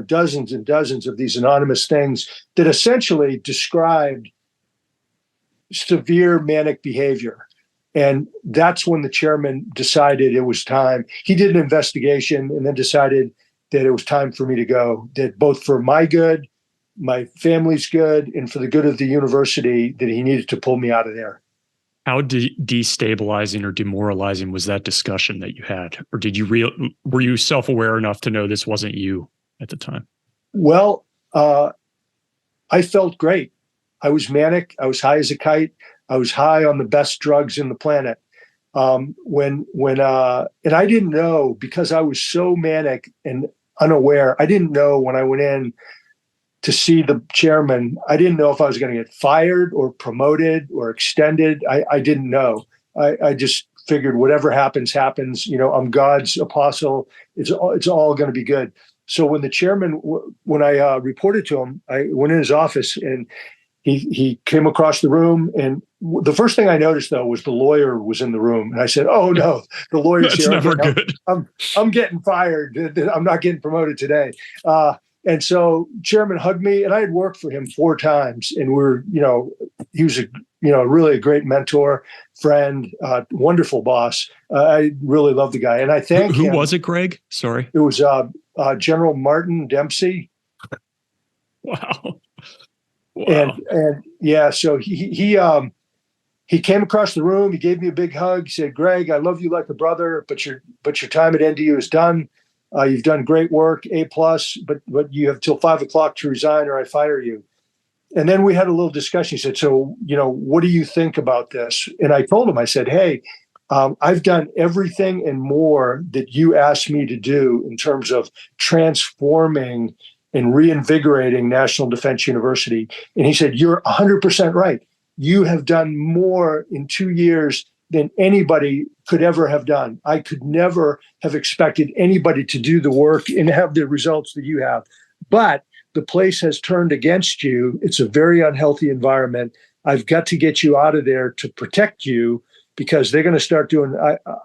dozens and dozens of these anonymous things that essentially described severe manic behavior. And that's when the chairman decided it was time. He did an investigation and then decided that it was time for me to go, that both for my good, my family's good, and for the good of the university, that he needed to pull me out of there. How destabilizing or demoralizing was that discussion that you had? Or were you self-aware enough to know this wasn't you at the time? Well, I felt great. I was manic. I was high as a kite. I was high on the best drugs in the planet. And I didn't know, because I was so manic and unaware. I didn't know when I went in to see the chairman, I didn't know if I was going to get fired or promoted or extended. I didn't know. I just figured whatever happens, happens. I'm God's apostle. It's all going to be good. So when the chairman, when I reported to him, I went in his office and he came across the room, and the first thing I noticed, though, was the lawyer was in the room. And I said, "Oh no, the lawyer's That's here. Never good. I'm getting fired. I'm not getting promoted today." And so chairman hugged me, and I had worked for him 4 times, and he was really a great mentor, friend, wonderful boss. I really love the guy, and I thank him. Who was it, Greg? Sorry. It was General Martin Dempsey. Wow. And yeah, so he came across the room. He gave me a big hug. He said, "Greg, I love you like a brother, but your time at NDU is done. You've done great work, A+, but you have till 5 o'clock to resign or I fire you." And then we had a little discussion. He said, "So, what do you think about this?" And I told him, I said, "Hey, I've done everything and more that you asked me to do in terms of transforming and reinvigorating National Defense University." And he said, "You're 100% right. You have done more in 2 years than anybody could ever have done. I could never have expected anybody to do the work and have the results that you have. But the place has turned against you. It's a very unhealthy environment. I've got to get you out of there to protect you, because they're going to start doing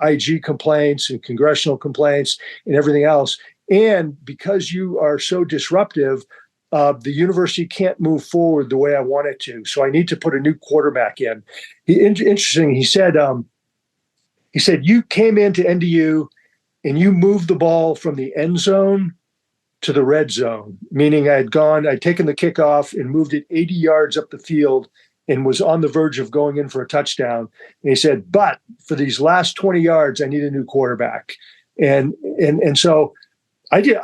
IG complaints and congressional complaints and everything else. And because you are so disruptive, the university can't move forward the way I want it to. So I need to put a new quarterback in." Interesting. He said, "You came into NDU and you moved the ball from the end zone to the red zone," meaning I'd taken the kickoff and moved it 80 yards up the field and was on the verge of going in for a touchdown. And he said, "But for these last 20 yards, I need a new quarterback." And so I did.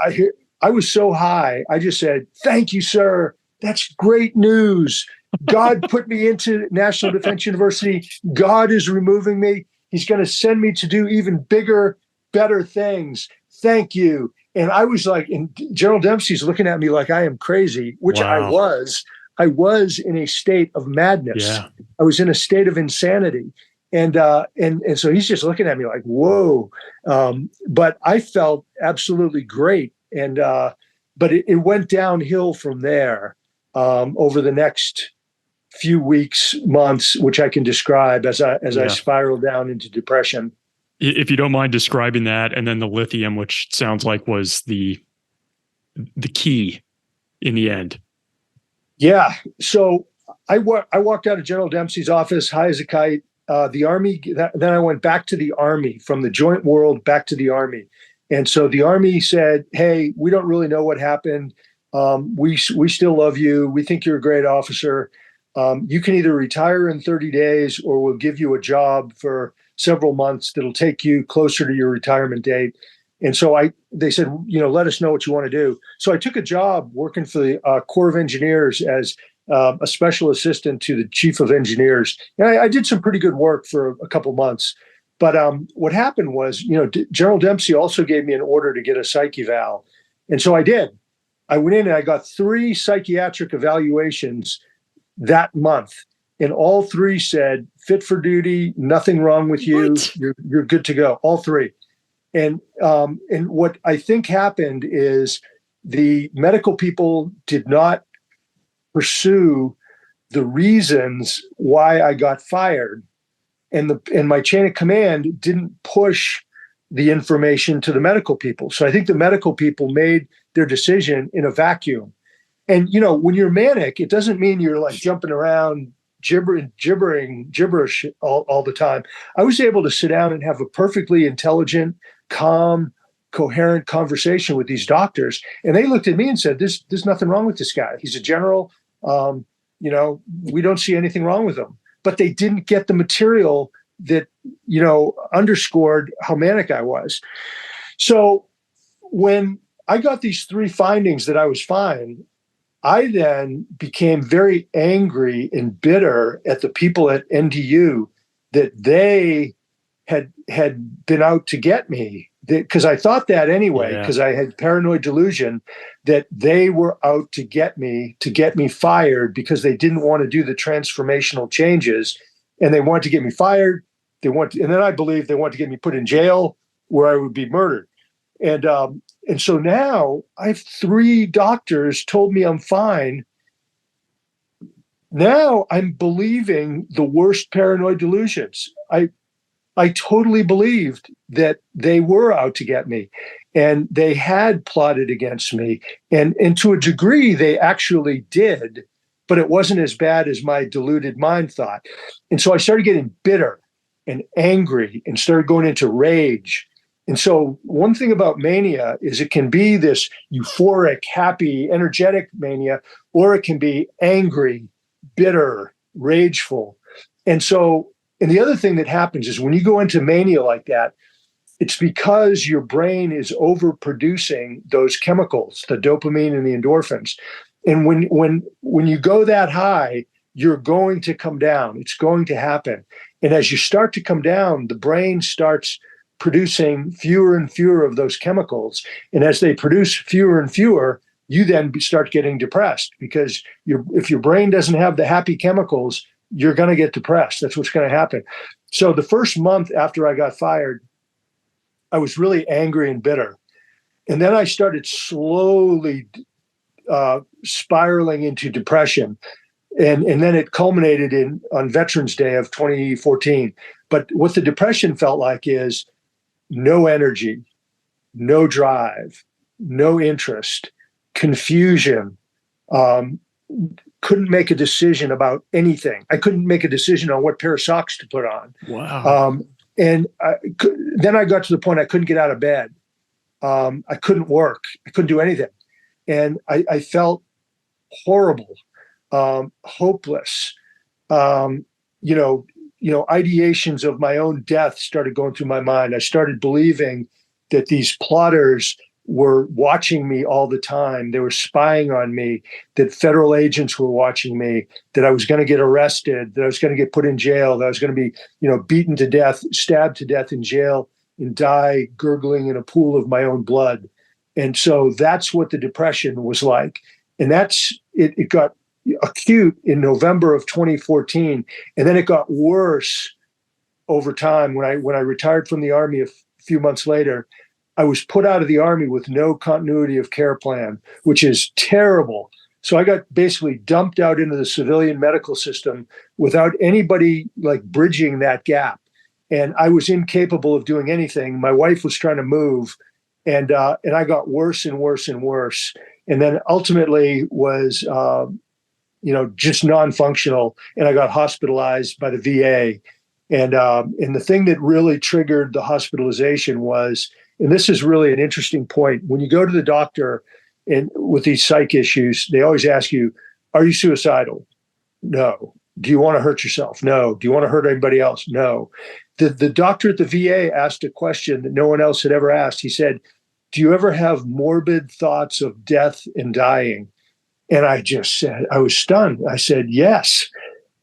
I was so high. I just said, "Thank you, sir. That's great news. God put me into National Defense University. God is removing me. He's going to send me to do even bigger, better things. Thank you." And I was like, and General Dempsey's looking at me like I am crazy, which Wow. I was. I was in a state of madness. Yeah. I was in a state of insanity. And so he's just looking at me like, whoa. But I felt absolutely great. But it went downhill from there over the next few weeks, months, which I can describe as I spiraled down into depression. If you don't mind describing that, and then the lithium, which sounds like was the key in the end. Yeah. So I walked out of General Dempsey's office high as a kite. The Army. Then I went back to the Army, from the joint world back to the Army. And so the Army said, "Hey, we don't really know what happened. We still love you. We think you're a great officer. You can either retire in 30 days or we'll give you a job for several months that'll take you closer to your retirement date." And so they said, "Let us know what you want to do." So I took a job working for the Corps of Engineers as a special assistant to the chief of engineers. And I did some pretty good work for a couple months. But what happened was, General Dempsey also gave me an order to get a psych eval. And so I did. I went in and I got 3 psychiatric evaluations that month. And all 3 said, fit for duty, nothing wrong with you. What? You're good to go. All 3. And what I think happened is the medical people did not pursue the reasons why I got fired. And my chain of command didn't push the information to the medical people. So I think the medical people made their decision in a vacuum. And, when you're manic, it doesn't mean you're like jumping around, gibberish all the time. I was able to sit down and have a perfectly intelligent, calm, coherent conversation with these doctors. And they looked at me and said, there's nothing wrong with this guy. He's a general. We don't see anything wrong with him. But they didn't get the material that, underscored how manic I was. So when I got these 3 findings that I was fine, I then became very angry and bitter at the people at NDU that they had been out to get me, because I thought that anyway, because I had paranoid delusion that they were out to get me fired because they didn't want to do the transformational changes, and they wanted to get me fired. And then I believe they wanted to get me put in jail where I would be murdered. And so now I have 3 doctors told me I'm fine. Now I'm believing the worst paranoid delusions. I totally believed that they were out to get me and they had plotted against me. And to a degree, they actually did, but it wasn't as bad as my deluded mind thought. And so I started getting bitter and angry and started going into rage. And so one thing about mania is it can be this euphoric, happy, energetic mania, or it can be angry, bitter, rageful. And the other thing that happens is when you go into mania like that, it's because your brain is overproducing those chemicals, the dopamine and the endorphins. And when you go that high, you're going to come down. It's going to happen. And as you start to come down, the brain starts producing fewer and fewer of those chemicals. And as they produce fewer and fewer, you then start getting depressed, because if your brain doesn't have the happy chemicals, you're going to get depressed. That's what's going to happen. So the first month after I got fired, I was really angry and bitter. And then I started slowly spiraling into depression. And then it culminated on Veterans Day of 2014. But what the depression felt like is no energy, no drive, no interest, confusion, couldn't make a decision about anything. I couldn't make a decision on what pair of socks to put on. Wow. Then I got to the point I couldn't get out of bed. I couldn't work. I couldn't do anything. And I felt horrible, hopeless. Ideations of my own death started going through my mind. I started believing that these plotters were watching me all the time. They were spying on me, that federal agents were watching me, that I was going to get arrested, that I was going to get put in jail, that I was going to be, beaten to death, stabbed to death in jail, and die gurgling in a pool of my own blood. And so that's what the depression was like. And it got acute in November of 2014. And then it got worse over time. When I retired from the Army a few months later, I was put out of the Army with no continuity of care plan, which is terrible. So I got basically dumped out into the civilian medical system without anybody like bridging that gap. And I was incapable of doing anything. My wife was trying to move, and I got worse and worse and worse. And then ultimately was, just non-functional, and I got hospitalized by the VA. And the thing that really triggered the hospitalization was, and this is really an interesting point, when you go to the doctor and with these psych issues, they always ask you, are you suicidal? No. Do you want to hurt yourself? No. Do you want to hurt anybody else? No. The doctor at the VA asked a question that no one else had ever asked. He said, do you ever have morbid thoughts of death and dying? And I just said, I was stunned. I said, yes,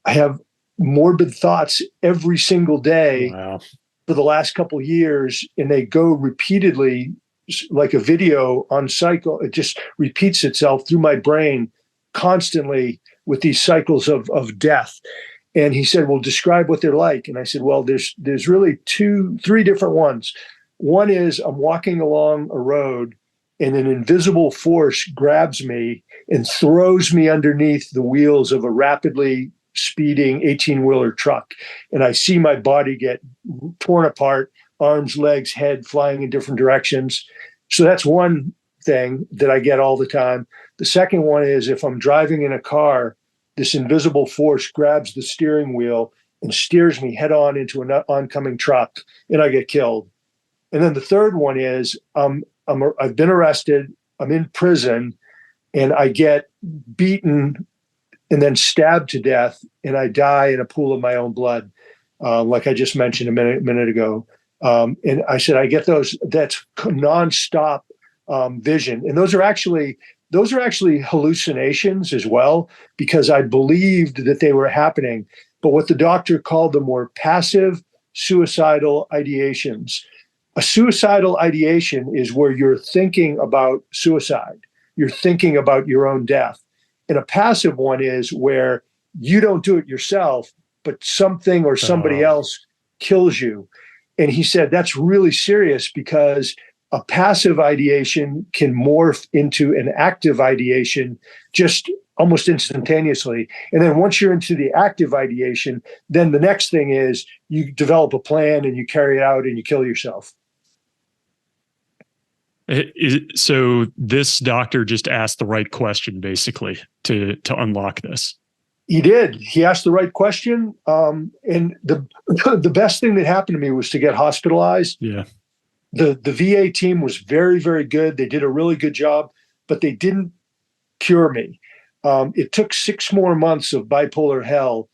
I have morbid thoughts every single day Wow. for the last couple of years, and they go repeatedly like a video on cycle. It just repeats itself through my brain constantly with these cycles of death. And he said, well, describe what they're like. And I said, well, there's really three different ones. One is I'm walking along a road and an invisible force grabs me and throws me underneath the wheels of a rapidly speeding 18-wheeler truck. And I see my body get torn apart, arms, legs, head flying in different directions. So that's one thing that I get all the time. The second one is if I'm driving in a car, this invisible force grabs the steering wheel and steers me head on into an oncoming truck, and I get killed. And then the third one is I've been arrested, I'm in prison, and I get beaten and then stabbed to death, and I die in a pool of my own blood, like I just mentioned a minute ago. And I said, I get those, that's nonstop vision. And those are actually hallucinations as well, because I believed that they were happening. But what the doctor called them were passive suicidal ideations. A suicidal ideation is where you're thinking about suicide. You're thinking about your own death. And a passive one is where you don't do it yourself, but something or somebody else kills you. And he said, that's really serious because a passive ideation can morph into an active ideation just almost instantaneously. And then once you're into the active ideation, then the next thing is you develop a plan and you carry it out and you kill yourself. So this doctor just asked the right question, basically, to unlock this. He did. He asked the right question. And the best thing that happened to me was to get hospitalized. Yeah. The VA team was very, very good. They did a really good job, but they didn't cure me. It took 6 more months of bipolar hell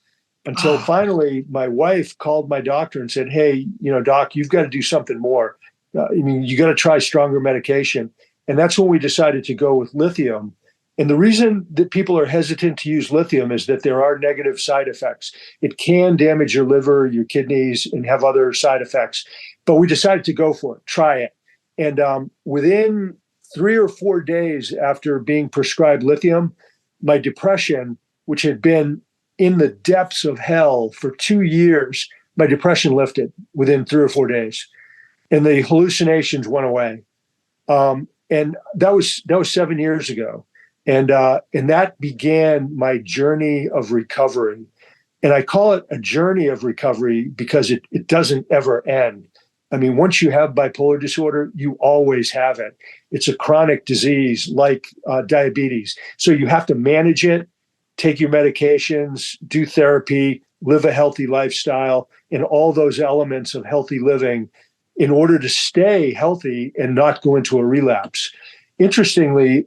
until finally my wife called my doctor and said, hey, doc, you've got to do something more. You got to try stronger medication. And that's when we decided to go with lithium. And the reason that people are hesitant to use lithium is that there are negative side effects. It can damage your liver, your kidneys, and have other side effects. But we decided to go for it, try it. And within 3 or 4 days after being prescribed lithium, my depression, which had been in the depths of hell for 2 years, my depression lifted within 3 or 4 days. And the hallucinations went away. And that was 7 years ago. And that began my journey of recovery. And I call it a journey of recovery because it doesn't ever end. I mean, once you have bipolar disorder, you always have it. It's a chronic disease like diabetes. So you have to manage it, take your medications, do therapy, live a healthy lifestyle, and all those elements of healthy living in order to stay healthy and not go into a relapse. Interestingly,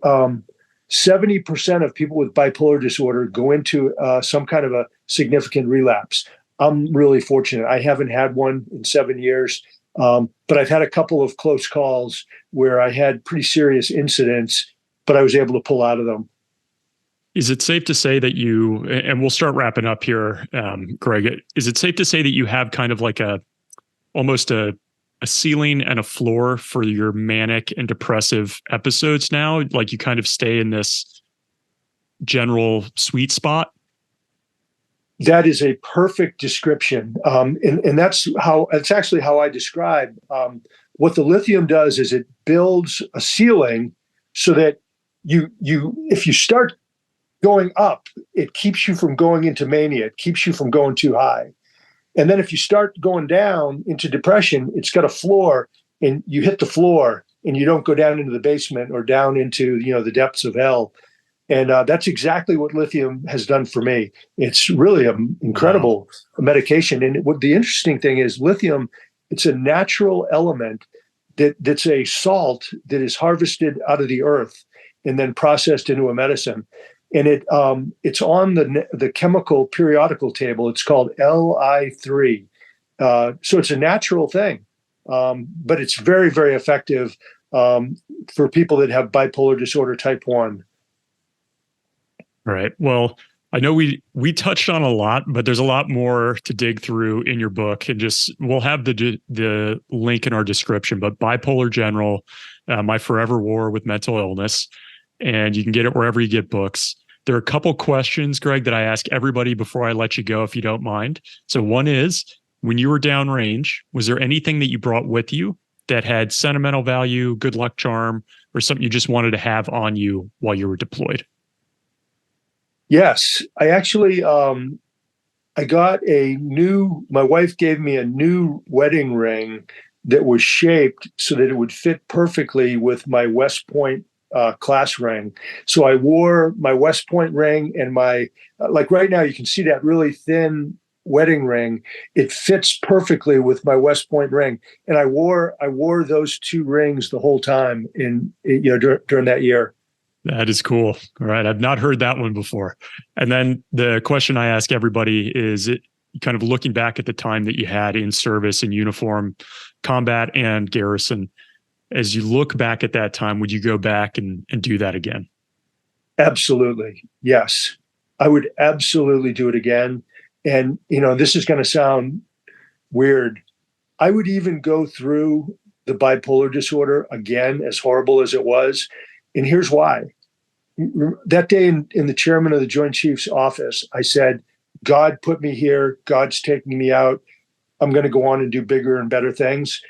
70% of people with bipolar disorder go into some kind of a significant relapse. I'm really fortunate. I haven't had one in 7 years, but I've had a couple of close calls where I had pretty serious incidents, but I was able to pull out of them. Is it safe to say that you, and we'll start wrapping up here, Gregg, is it safe to say that you have kind of like almost a ceiling and a floor for your manic and depressive episodes now? Like you kind of stay in this general sweet spot? That is a perfect description. And that's actually how I describe what the lithium does is it builds a ceiling so that if you start going up, it keeps you from going into mania. It keeps you from going too high. And then if you start going down into depression, it's got a floor and you hit the floor and you don't go down into the basement or down into, the depths of hell. And that's exactly what lithium has done for me. It's really an incredible medication. And what the interesting thing is lithium, it's a natural element that's a salt that is harvested out of the earth and then processed into a medicine. And it's on the chemical periodical table. It's called Li3. So it's a natural thing, but it's very, very effective for people that have bipolar disorder type 1. All right. Well, I know we touched on a lot, but there's a lot more to dig through in your book, and just we'll have the link in our description. But Bipolar General, My Forever War with Mental Illness, and you can get it wherever you get books. There are a couple questions, Greg, that I ask everybody before I let you go, if you don't mind. So one is, when you were downrange, was there anything that you brought with you that had sentimental value, good luck charm, or something you just wanted to have on you while you were deployed? Yes, I actually, I got my wife gave me a new wedding ring that was shaped so that it would fit perfectly with my West Point class ring. So I wore my West Point ring and like right now, you can see that really thin wedding ring. It fits perfectly with my West Point ring. And I wore those two rings the whole time during that year. That is cool. All right. I've not heard that one before. And then the question I ask everybody is, kind of looking back at the time that you had in service, in uniform, combat and garrison, as you look back at that time, would you go back and do that again? Absolutely. Yes. I would absolutely do it again. And, this is going to sound weird. I would even go through the bipolar disorder again, as horrible as it was. And here's why. That day in the chairman of the Joint Chiefs office, I said, God put me here. God's taking me out. I'm going to go on and do bigger and better things.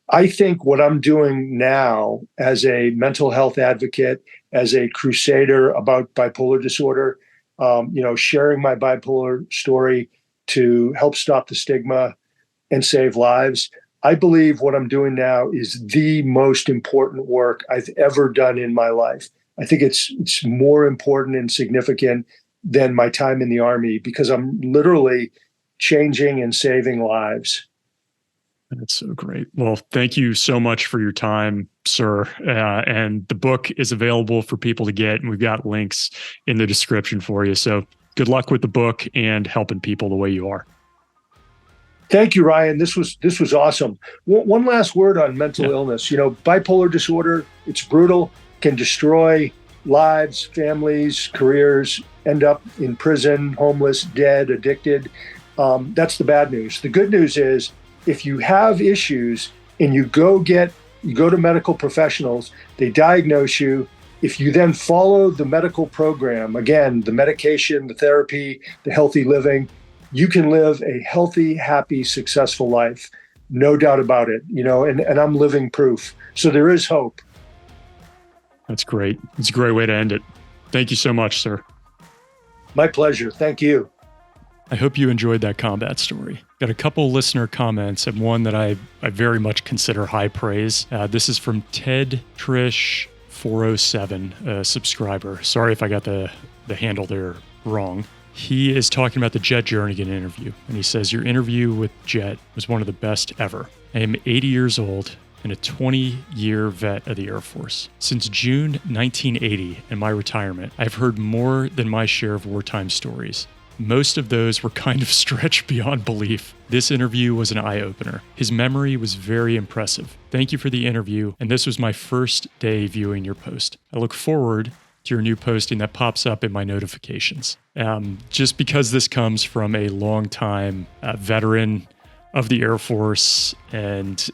I think what I'm doing now as a mental health advocate, as a crusader about bipolar disorder, sharing my bipolar story to help stop the stigma and save lives. I believe what I'm doing now is the most important work I've ever done in my life. I think it's more important and significant than my time in the Army, because I'm literally changing and saving lives. That's so great. Well, thank you so much for your time, sir. And the book is available for people to get, and we've got links in the description for you. So good luck with the book and helping people the way you are. Thank you, Ryan. This was awesome. One last word on mental illness. Bipolar disorder, it's brutal, can destroy lives, families, careers, end up in prison, homeless, dead, addicted. That's the bad news. The good news is, if you have issues and you go to medical professionals, they diagnose you. If you then follow the medical program, again, the medication, the therapy, the healthy living, you can live a healthy, happy, successful life. No doubt about it, and I'm living proof. So there is hope. That's great. It's a great way to end it. Thank you so much, sir. My pleasure. Thank you. I hope you enjoyed that combat story. Got a couple listener comments, and one that I very much consider high praise. This is from Ted Trish 407, a subscriber. Sorry if I got the handle there wrong. He is talking about the Jet Jernigan interview, and he says, your interview with Jet was one of the best ever. I am 80 years old and a 20-year vet of the Air Force. Since June 1980 and my retirement, I've heard more than my share of wartime stories. Most of those were kind of stretched beyond belief. This interview was an eye-opener. His memory was very impressive. Thank you for the interview, and this was my first day viewing your post. I look forward to your new posting that pops up in my notifications. Just because this comes from a longtime veteran of the Air Force, and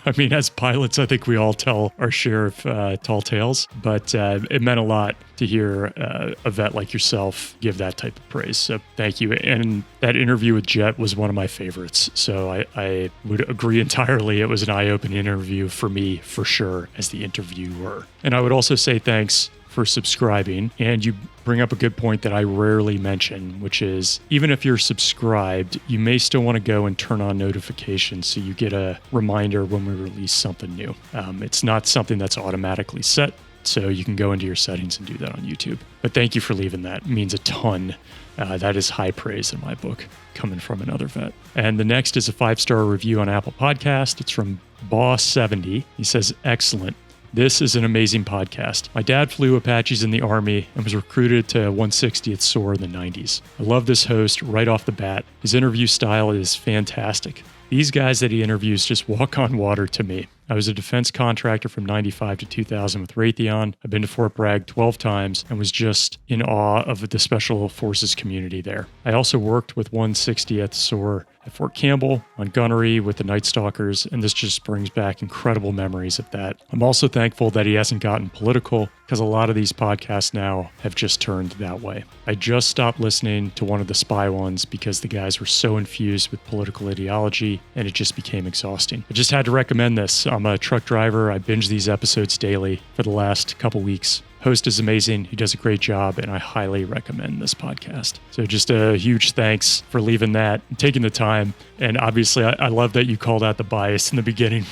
I mean, as pilots, I think we all tell our share of tall tales, but it meant a lot to hear a vet like yourself give that type of praise. So thank you. And that interview with Jet was one of my favorites. So I would agree entirely. It was an eye-opening interview for me, for sure, as the interviewer. And I would also say thanks for subscribing. And you bring up a good point that I rarely mention, which is, even if you're subscribed, you may still want to go and turn on notifications so you get a reminder when we release something new. It's not something that's automatically set, so you can go into your settings and do that on YouTube. But thank you for leaving that. It means a ton. That is high praise in my book, coming from another vet. And the next is a 5-star review on Apple Podcast. It's from Boss70. He says, excellent. This is an amazing podcast. My dad flew Apaches in the Army and was recruited to 160th SOAR in the 90s. I love this host right off the bat. His interview style is fantastic. These guys that he interviews just walk on water to me. I was a defense contractor from 95 to 2000 with Raytheon. I've been to Fort Bragg 12 times and was just in awe of the Special Forces community there. I also worked with 160th SOAR at Fort Campbell on gunnery with the Night Stalkers, and this just brings back incredible memories of that. I'm also thankful that he hasn't gotten political, because a lot of these podcasts now have just turned that way. I just stopped listening to one of the spy ones because the guys were so infused with political ideology, and it just became exhausting. I just had to recommend this. I'm a truck driver. I binge these episodes daily for the last couple weeks. Host is amazing. He does a great job, and I highly recommend this podcast. So just a huge thanks for leaving that and taking the time. And obviously, I love that you called out the bias in the beginning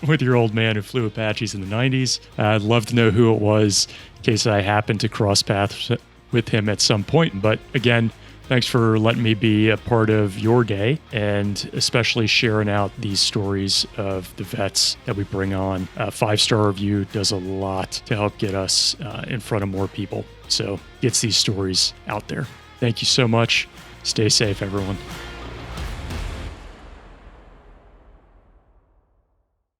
with your old man who flew Apaches in the 90s. I'd love to know who it was in case I happened to cross paths with him at some point. But again, thanks for letting me be a part of your day, and especially sharing out these stories of the vets that we bring on. A 5-star review does a lot to help get us in front of more people. So gets these stories out there. Thank you so much. Stay safe, everyone.